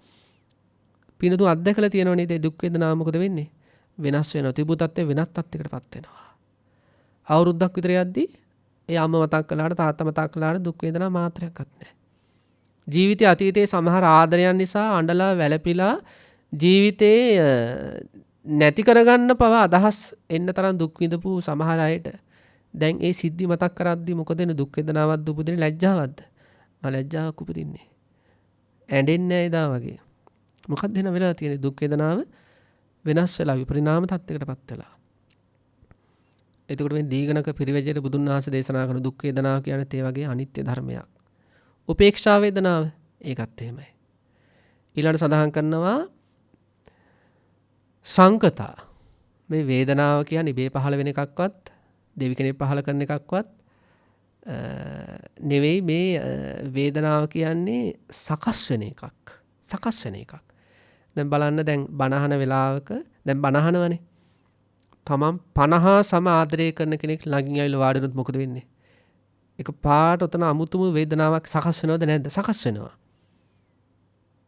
පිනතු අත්දැකලා තියෙනව නේද? දුක් වේදනාව මොකද වෙන්නේ? වෙනස් වෙනවා. තිබු තත්ත්වය වෙනත් තත්ත්වයකටපත් වෙනවා. අවුරුද්දක් විතර යද්දී ඒ අම්මා මතක් කළාට තාත්තා මතක් කළාට දුක් වේදනා මාත්‍රයක්වත් නැහැ. ජීවිතයේ අතීතයේ සමහර ආදරයන් නිසා අඬලා වැළපිලා ජීවිතේ නැති කරගන්න පව අදහස් එන්න තරම් දුක් විඳපු සමහර අයට දැන් ඒ සිද්ධි මතක් කරද්දී මොකද වෙන දුක් වේදනාවක් උපදින ලැජ්ජාවක්ද? ලැජ්ජාවක් උපදින්නේ. ඇඬෙන්නේ නැහැ එදා වගේ. මොකක්ද වෙන වෙලා තියෙන්නේ? දුක් වේදනාව වෙනස් වෙලා විපරිණාම තත්යකටපත් වෙලා. එතකොට මේ දීඝනක පිරිවැජයට බුදුන් වහන්සේ දේශනා කරන දුක් වේදනාව කියන්නේ ඒ වගේ අනිත්‍ය ධර්මයක්. උපේක්ෂා වේදනාව ඒකත් එහෙමයි. ඊළඟට සඳහන් කරනවා සංකතා. මේ වේදනාව කියන්නේ ඉබේ පහළ වෙන එකක්වත් දෙවි කෙනෙක් පහළ කරන එකක්වත් නෙවෙයි. මේ වේදනාව කියන්නේ සකස් වෙන එකක්. සකස් වෙන එකක්. දැන් බලන්න දැන් බණහන වෙලාවක දැන් බණහනවනේ. තමන් 50 සම ආදරය කරන කෙනෙක් ළඟින් ඇවිල්ලා වාඩි වුණොත් මොකද වෙන්නේ? එක පාට උතන අමුතුම වේදනාවක් සකස් වෙනවද නැද්ද? සකස් වෙනවා.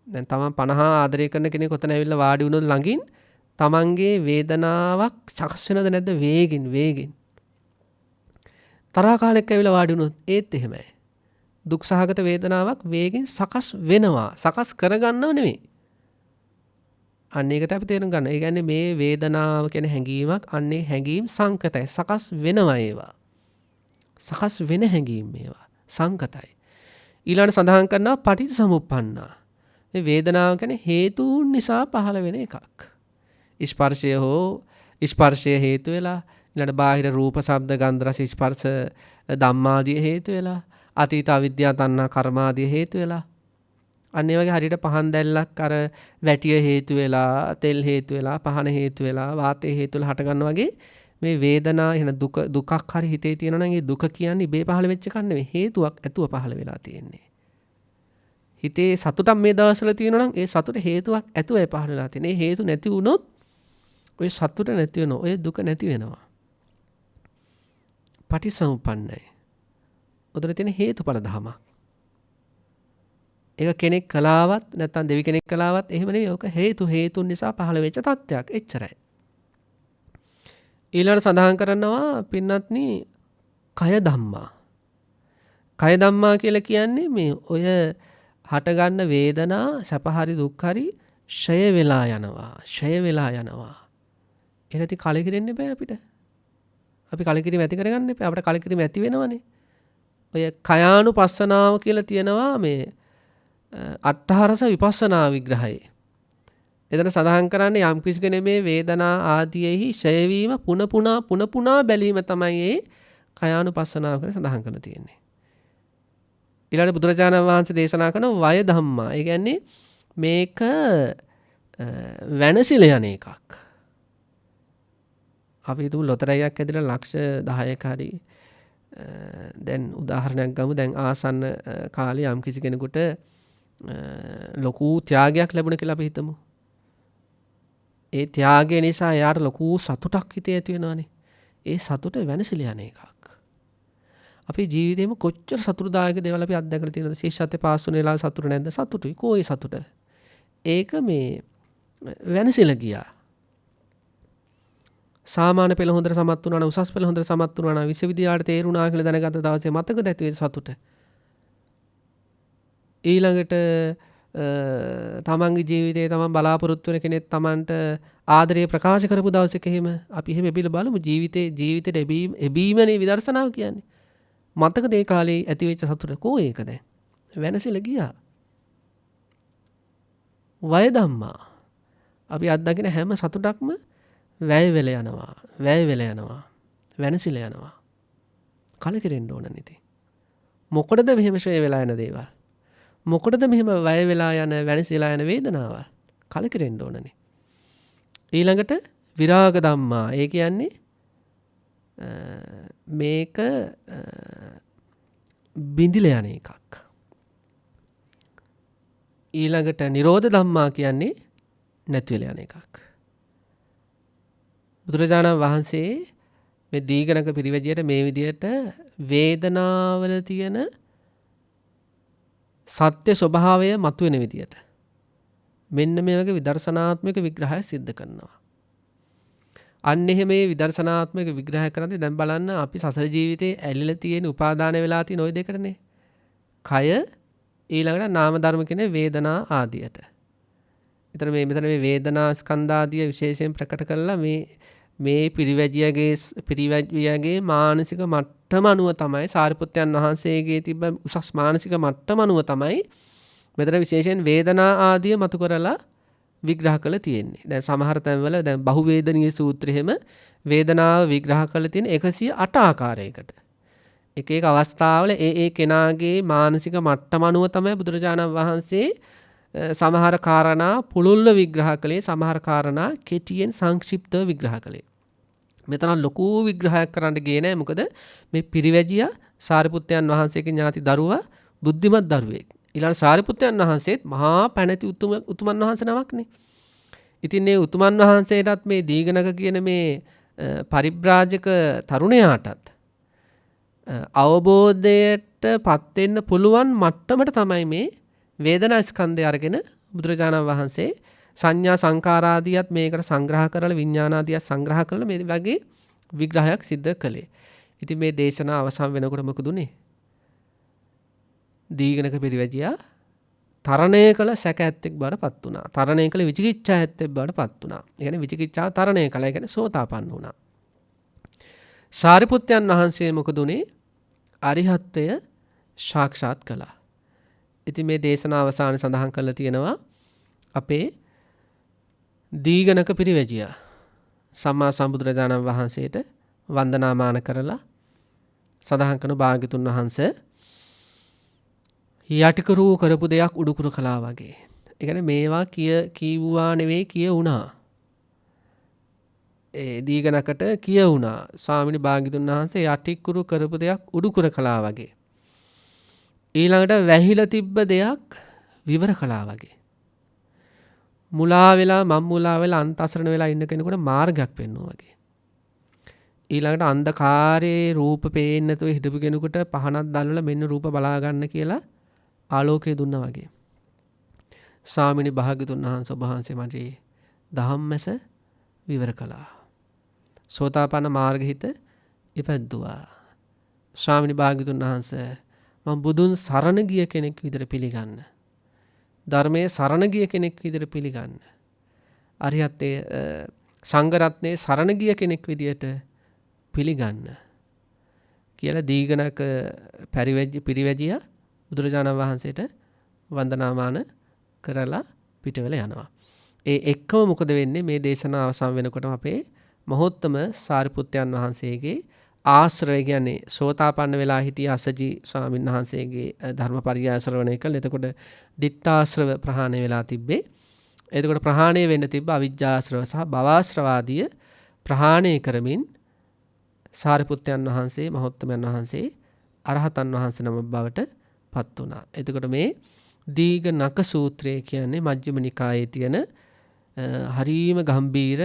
දැන් තමන් 50 ආදරය කරන කෙනෙක් උතන ඇවිල්ලා වාඩි වුණොත් ළඟින් තමන්ගේ වේදනාවක් සකස් වෙනවද නැද්ද? වේගින්. තරහා කාලෙක ඇවිල්ලා වාඩි වුණොත් ඒත් එහෙමයි. දුක් සහගත වේදනාවක් වේගින් සකස් වෙනවා. සකස් කරගන්නව නෙමෙයි. අන්න ඒකට අපි තේරුම් ගන්න. ඒ කියන්නේ මේ වේදනාව කියන හැඟීමක් අන්නේ හැඟීම් සංකතයි. සකස් වෙනවා ඒවා. සකස් වෙන හැඟීම් මේවා. සංකතයි. ඊළඟට සඳහන් කරනවා පටිච්චසමුප්පන්නා. මේ වේදනාව කියන්නේ හේතුන් නිසා පහළ වෙන එකක්. ස්පර්ශය හේතු වෙලා ඊළඟට බාහිර රූප, ශබ්ද, ගන්ධ, රස, ස්පර්ශ ධම්මාදී හේතු වෙලා අතීත අවිද්‍යාව, තණ්හා, කර්මාදී හේතු වෙලා අන්න ඒ වගේ හරියට පහන් දැල්ලක් අර වැටිය හේතු වෙලා, තෙල් හේතු වෙලා, පහන හේතු වෙලා, වාතය හේතු වෙලා හට ගන්නවා වගේ මේ වේදනා එන දුකක් හරි හිතේ තියෙනවා නම් ඒ දුක කියන්නේ ඉබේ පහළ වෙච්ච එකක් නෙවෙයි. හේතුවක් ඇතුව පහළ වෙලා තියෙන්නේ. හිතේ සතුටක් මේ දවස්වල තියෙනවා නම් ඒ සතුට හේතුවක් ඇතුවයි පහළ වෙලා තියෙන්නේ. ඒ හේතු නැති වුණොත් ඔය සතුට නැති වෙනවා. ඔය දුක නැති වෙනවා. පටිසමුප්පන්නයි. උතන තියෙන හේතුඵල ධමයක්. ඒක කෙනෙක් කලාවත් නැත්නම් දෙවි කෙනෙක් කලාවත් එහෙම නෙවෙයි. ඕක හේතුන් නිසා පහළ වෙච්ච තත්ත්වයක්. එච්චරයි. ඊළඟට සඳහන් කරනවා පින්වත්නි කය ධම්මා. කය ධම්මා කියලා කියන්නේ මේ ඔය හටගන්න වේදනා සැප හරි දුක් හරි ෂය වෙලා යනවා. එහෙනම් කලකිරෙන්න බෑ අපිට. අපි කලකිරීම ඇති කරගන්න එපා. අපිට කලකිරීම ඇති වෙනවනේ. ඔය කයානුපස්සනාව කියලා තියෙනවා මේ අට්ඨහරස විපස්සනා විග්‍රහයේ. එතන සඳහන් කරන්නේ යම් කිසි කෙනෙක් මේ වේදනා ආදීෙහි ඡය වීම පුන පුනා බැලීම තමයි ඒ කයානුපස්සනාව කියලා සඳහන් කරලා තියෙන්නේ. ඊළඟ බුදුරජාණන් වහන්සේ දේශනා කරන වය ධම්මා. ඒ කියන්නේ මේක වෙනසිල යන එකක්. අපි හිතමු ලොතරැයියක් ඇදලා ලක්ෂ 10ක හරි දැන් උදාහරණයක් ගමු. දැන් ආසන්න කාලේ යම් කිසි කෙනෙකුට ලොකු ත්‍යාගයක් ලැබුණ කියලා අපි හිතමු. ඒ ත්‍යාගය නිසා එයාට ලොකු සතුටක් හිතේ ඇති වෙනවානේ. ඒ සතුට වෙනසිලා යන එකක්. අපේ ජීවිතේම කොච්චර සතුටුදායක දේවල් අපි අත්දැකලා තියෙනවද? ශිෂ්‍යත්වයේ පාස් වුණ වෙලාවේ සතුට නැද්ද? සතුටුයි. කෝ ඒ සතුට? ඒක මේ වෙනසිලා ගියා. සාමාන්‍ය පෙළ හොඳට සමත් වුණා නම්, උසස් පෙළ හොඳට සමත් වුණා නම්, විශ්වවිද්‍යාලයට තේරුණා කියලා දැනගත්ත දවසේ මතකද ඇති වෙයි සතුට? ඊළඟට තමන්ගේ ජීවිතේ තමන් බලාපොරොත්තු වෙන කෙනෙක් තමන්ට ආදරය ප්‍රකාශ කරපු දවසක එහෙම අපි එහෙම එබිල බලමු. ජීවිතේ එබීමනේ විදර්ශනාව කියන්නේ. මතකද ඒ කාලේ ඇති වෙච්ච සතුට? කෝ ඒක දැන් වෙනසිලා ගියා. වය ධම්මා. අපි අත්දකින හැම සතුටක්ම වැය වෙලා යනවා. වෙනසිලා යනවා. කලකිරෙන්න ඕන නැති. මොකටද මෙහෙම ෂේ වෙලා යන දේවල්? මොකටද මෙහෙම වැය වෙලා යන වෙනසිලා යන වේදනාවල්? කලකිරෙන්න ඕනනේ. ඊළඟට විරාග ධම්මා. ඒ කියන්නේ මේක බිඳිලා යන එකක්. ඊළඟට නිරෝධ ධම්මා කියන්නේ නැති වෙලා යන එකක්. බුදුරජාණන් වහන්සේ මේ දීඝනක පිරිවැජයට මේ විදියට වේදනාවල තියෙන සත්‍ය ස්වභාවය මතුවෙන විදියට මෙන්න මේ වගේ විදර්ශනාත්මක විග්‍රහය සිද්ධ කරනවා. අන්න එහෙම මේ විදර්ශනාත්මක විග්‍රහය කරද්දී දැන් බලන්න අපි සසර ජීවිතේ ඇලිලා තියෙන උපාදාන වෙලා තියෙන ওই දෙකටනේ. කය ඊළඟට නාම ධර්ම කියන වේදනා ආදියට. මෙතන මේ වේදනා ස්කන්ධාදිය විශේෂයෙන් ප්‍රකට කරලා මේ පිරිවැජියාගේ මානසික මට්ටම අනුව තමයි සාරිපුත්තයන් වහන්සේගේ තිබ්බ උසස් මානසික මට්ටම අනුව තමයි මෙතන විශේෂයෙන් වේදනා ආදිය මතු කරලා විග්‍රහ කළ තියෙන්නේ. දැන් සමහර තැන්වල දැන් බහුවේදනීය සූත්‍රය හැම වේදනාව විග්‍රහ කළ තියෙන 108 ආකාරයකට. එක එක අවස්ථාවල ඒ කෙනාගේ මානසික මට්ටම අනුව තමයි බුදුරජාණන් වහන්සේ සමහර කාරණා පුළුල්ව විග්‍රහ කළේ, සමහර කාරණා කෙටියෙන් සංක්ෂිප්තව විග්‍රහ කළේ. මෙතන ලොකු විග්‍රහයක් කරන්න ගියේ නැහැ. මොකද මේ පිරිවැජියා සාරිපුත්තයන් වහන්සේගේ ඥාති දරුවා බුද්ධිමත් දරුවෙක්. ඊළඟ සාරිපුත්තයන් වහන්සේත් මහා පැනති උතුමන් වහන්සේ නමක්නේ. ඉතින් මේ උතුමන් වහන්සේටත් මේ දීඝනක කියන මේ පරිබ්‍රාජක තරුණයාටත් අවබෝධයට පත් වෙන්න පුළුවන් මට්ටමට තමයි මේ වේදනා ස්කන්ධය අරගෙන බුදුරජාණන් වහන්සේ සංඥා සංකාරාදියත් මේකට සංග්‍රහ කරලා විඥානාදියත් සංග්‍රහ කරලා මේ වගේ විග්‍රහයක් සිද්ධ කළේ. ඉතින් මේ දේශනාව අවසන් වෙනකොට මොකද උනේ? දීඝනක පිරිවැජියා තරණය කළ සැක ඇත්තෙක් බවට පත් වුණා. තරණය කළ විචිකිච්ඡා ඇත්තෙක් බවට පත් වුණා. ඒ කියන්නේ විචිකිච්ඡාව තරණය කළා. ඒ කියන්නේ සෝතාපන්න වුණා. සාරිපුත්තයන් වහන්සේ මොකද උනේ? අරිහත්ත්වය සාක්ෂාත් කළා. ඉතින් මේ දේශනාව අවසානයේ සඳහන් කරලා තියෙනවා අපේ දීඝනක පිරිවැජියා සම්මා සම්බුදුරජාණන් වහන්සේට වන්දනාමාන කරලා සඳහන් කරන භාග්‍යතුන් වහන්සේ යටිකරු කරපු දෙයක් උඩුකුරු කළා වගේ. ඒ කියන්නේ මේවා කියවුවා නෙවෙයි කියුණා. ඒ දීඝනකට කියුණා. ස්වාමීනි භාග්‍යතුන් වහන්සේ යටිකුරු කරපු දෙයක් උඩුකුර කළා වගේ. ඊළඟට වැහිලා තිබ්බ දෙයක් විවර කළා වගේ. මුලා වෙලා මම් මුලා වෙලා අන්තසරණ වෙලා ඉන්න කෙනෙකුට මාර්ගයක් පෙන්වනවා වගේ. ඊළඟට අන්ධකාරයේ රූප පේන්නේ නැතුව හිටපු කෙනෙකුට පහනක් දැල්වලා මෙන්න රූප බලා ගන්න කියලා ආලෝකය දුන්නා වගේ. ස්වාමීනි භාග්‍යතුන් වහන්සේ මට ධම්මස විවර කළා. සෝතාපන්න මාර්ගහිත ඉපැද්දුවා. ස්වාමීනි භාග්‍යතුන් වහන්සේ මම බුදුන් සරණ ගිය කෙනෙක් විදිහට පිළිගන්න. ධර්මයේ සරණ ගිය කෙනෙක් විදිහට පිළිගන්න. අරිහත්ත්වයේ සංඝ රත්නයේ සරණ ගිය කෙනෙක් විදිහට පිළිගන්න කියලා දීඝනක පිරිවැජියා බුදුරජාණන් වහන්සේට වන්දනාමාන කරලා පිටවෙල යනවා. ඒ එක්කම මොකද වෙන්නේ? මේ දේශනාව අවසන් වෙනකොටම අපේ මහෝත්තම සාරිපුත්තයන් වහන්සේගේ ආශ්‍රය කියන්නේ සෝතාපන්න වෙලා හිටිය අසජි ස්වාමීන් වහන්සේගේ ධර්මපරියාය ශ්‍රවණය කළ. එතකොට දිට්ඨාශ්‍රව ප්‍රහාණය වෙලා තිබ්බේ. එතකොට ප්‍රහාණය වෙන්න තිබ්බ අවිජ්ජාශ්‍රව සහ භවශ්‍රවාදිය ප්‍රහාණය කරමින් සාරිපුත්තයන් වහන්සේ මහෝත්තමයන් වහන්සේ අරහතන් වහන්සේ නම බවට පත් වුණා. එතකොට මේ දීඝනක සූත්‍රය කියන්නේ මජ්ක්‍ධිම නිකායේ තියෙන හරීම ගම්බීර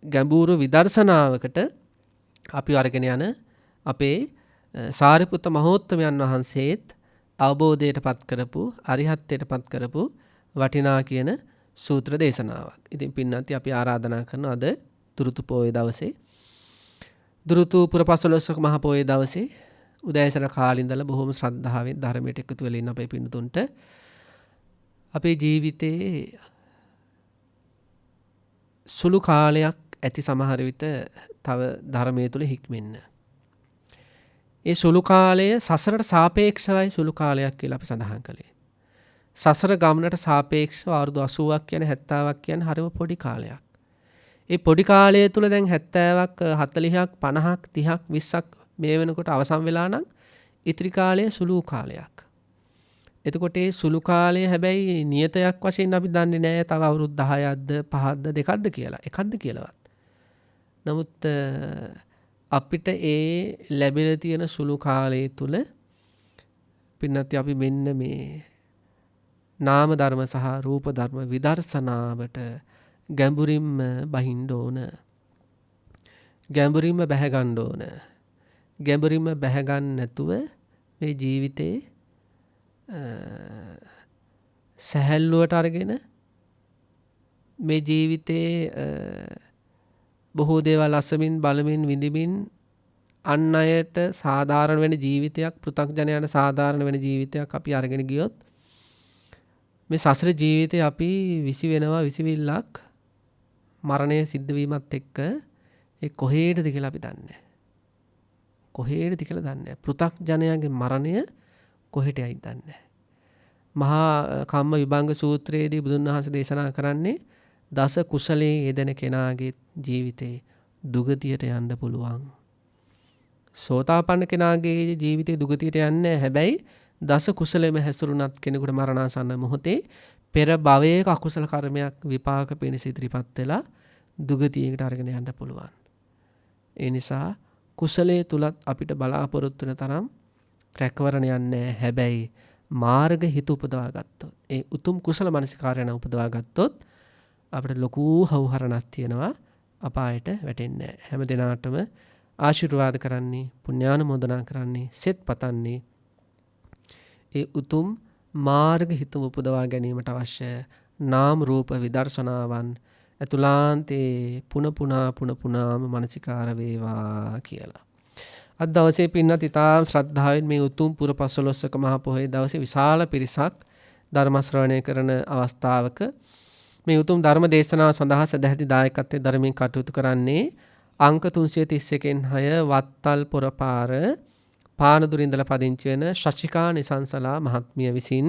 ගැඹුරු විදර්ශනාවකට අපි අරගෙන යන අපේ සාරිපුත්ත මහෝත්තමයන් වහන්සේත් අවබෝධයට පත් කරපු අරිහත්ත්වයට පත් කරපු වටිනා කියන සූත්‍ර දේශනාවක්. ඉතින් පින්නන්ති අපි ආරාධනා කරන අද දුරුතු පොයේ දවසේ දුරුතු පුරපසළොස්වක මහ පොයේ දවසේ උදෑසන කාලේ ඉඳලා බොහොම ශ්‍රද්ධාවෙන් ධර්මයට එකතු වෙලා ඉන්න අපේ පින්නතුන්ට අපේ ජීවිතේ සුළු කාලයක් ඇති සමහර විට තව ධර්මයේ තුල හික්මෙන්න. ඒ සුළු කාලය සසරට සාපේක්ෂවයි සුළු කාලයක් කියලා අපි සඳහන් කළේ. සසර ගමනට සාපේක්ෂව අවුරුදු 80ක් කියන්නේ 70ක් කියන්නේ හරිම පොඩි කාලයක්. ඒ පොඩි කාලය තුල දැන් 70ක් 40ක් 50ක් 30ක් 20ක් මේ වෙනකොට අවසන් වෙලා නම් ඉතිරි කාලය සුළු කාලයක්. එතකොට ඒ සුළු කාලය හැබැයි නියතයක් වශයෙන් අපි දන්නේ නැහැ තව අවුරුදු 10ක්ද 5ක්ද 2ක්ද කියලා. එකක්ද කියලාවත්. නමුත් අපිට ඒ ලැබෙන තියෙන සුළු කාලය තුල පින්නත් අපි මෙන්න මේ නාම ධර්ම සහ රූප ධර්ම විදර්ශනාවට ගැඹුරින්ම බහින්න ඕන. ගැඹුරින්ම බැහැ ගන්න ඕන. ගැඹුරින්ම බැහැ ගන්න නැතුව මේ ජීවිතේ සැහැල්ලුවට අරගෙන මේ ජීවිතේ බොහෝ දේවල් අසමින් බලමින් විඳිමින් අන් අයට සාධාරණ වෙන ජීවිතයක් පෘථග්ජනයන්ට සාධාරණ වෙන ජීවිතයක් අපි අරගෙන ගියොත් මේ සසර ජීවිතේ අපි විසි වෙනවා විසිවිල්ලක් මරණය සිද්ධ වීමත් එක්ක ඒ කොහේටද කියලා අපි දන්නේ නැහැ. කොහේටද කියලා දන්නේ නැහැ. පෘථග්ජනයාගේ මරණය කොහෙට යයිද දන්නේ නැහැ. මහා කම්ම විභංග සූත්‍රයේදී බුදුන් වහන්සේ දේශනා කරන්නේ දස කුසලයේ යෙදෙන කෙනාගේ ජීවිතේ දුගතියට යන්න පුළුවන්. සෝතාපන්න කෙනාගේ ජීවිතේ දුගතියට යන්නේ හැබැයි දස කුසලෙම හැසිරුණත් කෙනෙකුට මරණාසන්න මොහොතේ පෙර භවයක අකුසල කර්මයක් විපාක පිණිස ඉදිරිපත් වෙලා දුගතියකට අරගෙන යන්න පුළුවන්. ඒ නිසා කුසලයේ තුලත් අපිට බලාපොරොත්තු වෙන තරම් රැකවරණ යන්නේ හැබැයි මාර්ග හිත උපදවා ගත්තොත් ඒ උතුම් කුසල මනසිකාරයන උපදවා ගත්තොත් අපිට ලොකු හවුහරණක් තියෙනවා අපායට වැටෙන්නේ නැහැ. හැම දිනාටම ආශිර්වාද කරන්නේ පුණ්‍යානුමෝදනා කරන්නේ සෙත් පතන්නේ ඒ උතුම් මාර්ග හිත උපදවා ගැනීමට අවශ්‍ය නාම රූප විදර්ශනාවන් අතුලාන්තේ පුන පුනාම මනසිකාර වේවා කියලා. අද දවසේ පින්නත් ඉතාම ශ්‍රද්ධාවෙන් මේ උතුම් පුර 15ක මහ පොහොය දවසේ විශාල පිරිසක් ධර්ම ශ්‍රවණය කරන අවස්ථාවක මේ උතුම් ධර්ම දේශනාව සඳහා සදැහැති දායකත්වයේ ධර්මයෙන් කටයුතු කරන්නේ අංක 331න් 6 වත්තල් පොරපාර පානදුර ඉඳලා පදිංචි වෙන ශෂිකා නිසංසලා මහත්මිය විසින්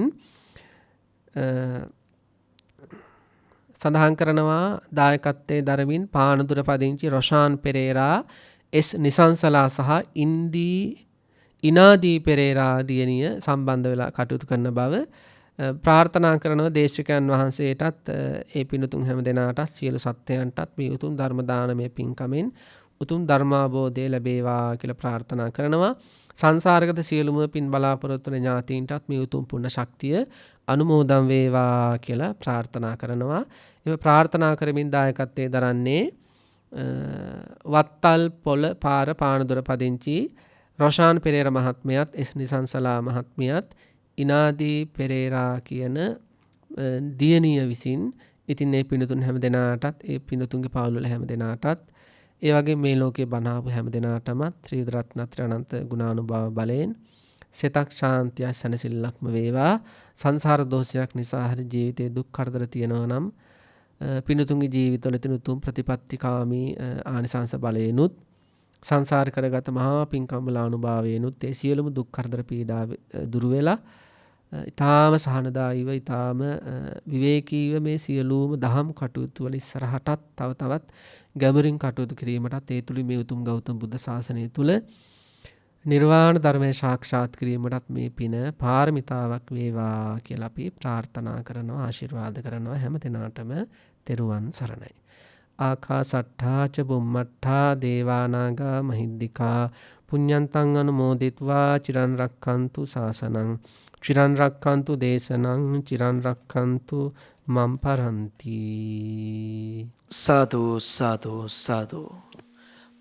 සඳහන් කරනවා දායකත්වයේ ධර්මින් පානදුර පදිංචි රොෂාන් පෙරේරා එස් නිසංසලා සහ ඉනාදී පෙරේරා දියණිය සම්බන්ධ වෙලා කටයුතු කරන බව ප්‍රාර්ථනා කරනවා දේශකයන් වහන්සේටත් ඒ පින්තුන් හැම දෙනාටත් සියලු සත්‍යයන්ටත් මේ උතුම් ධර්ම දානමය පින්කමෙන් උතුම් ධර්මාබෝධය ලැබේවා කියලා ප්‍රාර්ථනා කරනවා. සංසාරගත සියලුම පින් බලාපොරොත්තු වන ඥාතීන්ටත් මේ උතුම් පුණ්‍ය ශක්තිය අනුමෝදන් වේවා කියලා ප්‍රාර්ථනා කරනවා. ඒ ප්‍රාර්ථනා කරමින් දායකත්වයේ දරන්නේ වත්තල් පොළ පාර පානදුර පදිංචි රොෂාන් පෙරේරා මහත්මියත් එස් නිසංසලා මහත්මියත් ඉනාදී පෙරේරා කියන දියණිය විසින් ඉතින් මේ පින්තුන් හැම දෙනාටත් ඒ පින්තුන්ගේ පවුල්වල හැම දෙනාටත් ඒ වගේ මේ ලෝකේ බණාපු හැම දෙනාටම ත්‍රිවිධ රත්නත්‍රි අනන්ත ගුණානුභාව බලයෙන් සිතක් ශාන්තිය සැනසෙල්ලක්ම වේවා. සංසාර දෝෂයක් නිසා හරි ජීවිතේ දුක් කරදර තියෙනවා නම් පින්තුන්ගේ ජීවිතවල තියෙන උතුම් ප්‍රතිපත්තිකාමී ආනිසංස බලයෙන්ුත් සංසාර කරගත මහා පින්කම් වල අනුභවයෙන්ුත් ඒ සියලුම දුක් කරදර පීඩා දුරු වෙලා ඊටාම සහනදායීව ඊටාම විවේකීව මේ සියලුම දහම් කටයුතු වල ඉස්සරහටත් තව තවත් ගැඹුරින් කටයුතු කිරීමටත් ඒ තුලින් මේ උතුම් ගෞතම බුද්ධ ශාසනය තුල නිර්වාණ ධර්මය සාක්ෂාත් කිරීමටත් මේ පින පාරමිතාවක් වේවා කියලා අපි ප්‍රාර්ථනා කරනවා ආශිර්වාද කරනවා හැම දිනාටම තෙරුවන් සරණයි. ආකාසට්ඨා ච බුම්මට්ඨා දේවානාගා මහිද්దికා පුඤ්ඤන්තං අනුමෝදිත्वा චිරන් රක්ඛන්තු ශාසනං චිරන් රක්ඛන්තු දේශනං චිරන් රක්ඛන්තු මම් පරන්ති. සාදු සාදු සාදු.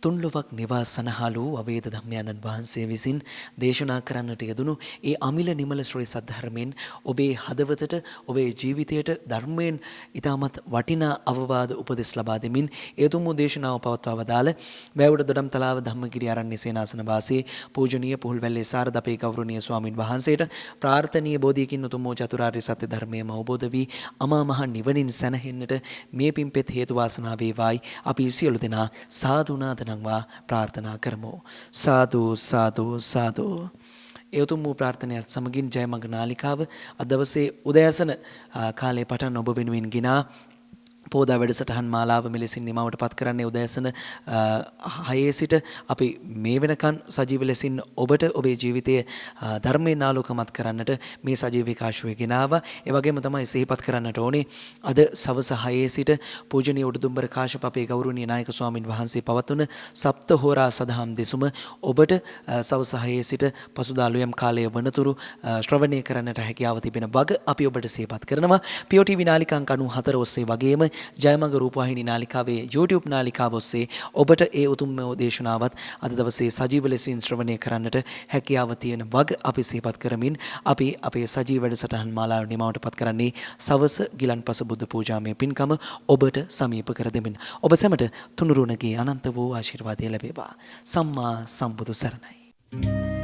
තුන්ලොවක් නිවාසනහලු අවේද ධම්මයන්න් වහන්සේ විසින් දේශනා කරන්නට යෙදුණු ඒ අමිල නිමල ශ්‍රී සද්ධර්මයෙන් ඔබේ හදවතට ඔබේ ජීවිතයට ධර්මයෙන් ඊටමත් වටිනා අවවාද උපදෙස් ලබා දෙමින් ඒ තුමු දේශනාව පවත්වා වදාළ වැවුඩ දොඩම්තලාව ධම්මගිරි ආරණ්‍ය සේනාසන වාසී පූජනීය පුහුල්වැල්ලේ සාරද අපේ ගෞරවනීය ස්වාමින් වහන්සේට ප්‍රාර්ථනීය බෝධියකින් උතුම් චතුරාර්ය සත්‍ය ධර්මයම අවබෝධ වී අමා මහ නිවනින් සැනහෙන්නට මේ පින්පෙත් හේතු වාසනා වේවායි අපි සියලු දෙනා සාදුනාද ප්‍රාර්ථනා කරමු. සාදු සාදු සාදු. ඒ උතුම් වූ ප්‍රාර්ථනාවත් සමගින් ජයමඟ නාලිකාව අද දවසේ උදෑසන කාලේ පටන් ඔබ වෙනුවෙන් ගෙනා පෝදා වැඩසටහන් මාලාව මෙලෙසින් නිමවට පත් කරන්නේ උදෑසන 6 සිට අපි මේ වෙනකන් සජීව ලෙසින් ඔබට ඔබේ ජීවිතයේ ධර්මයෙන් ආලෝකමත් කරන්නට මේ සජීව විකාශය ගෙනාවා. ඒ වගේම තමයි සිහිපත් කරන්නට ඕනේ අද සවස 6 සිට පූජනීය උඩුදුම්බර කාශ්‍යප අපේ ගෞරවනීය නායක ස්වාමින් වහන්සේ පවත්වන සප්ත හෝරා සදහම් දෙසුම ඔබට සවස 6 සිට පසුදා ලුයම් කාලය වනතුරු ශ්‍රවණය කරන්නට හැකියාව තිබෙන වග අපි ඔබට සිහිපත් කරනවා. POTV නාලිකා අංක 94 ඔස්සේ වගේම ජයමඟ රූපවාහිනී නාලිකාවේ YouTube නාලිකාව ඔස්සේ ඔබට ඒ උතුම් දේශනාවත් අද දවසේ සජීව ලෙසින් ශ්‍රවණය කරන්නට හැකියාව තියෙන වග අපි සිහිපත් කරමින් අපි අපේ සජීව වැඩසටහන් මාලාව නිමවට පත් කරන්නේ සවස ගිලන්පස බුද්ධ පූජාමය පින්කම ඔබට සමීප කර දෙමින් ඔබ සැමට තුනුරුණගේ අනන්ත වූ ආශිර්වාදය ලැබේවා. සම්මා සම්බුදු සරණයි.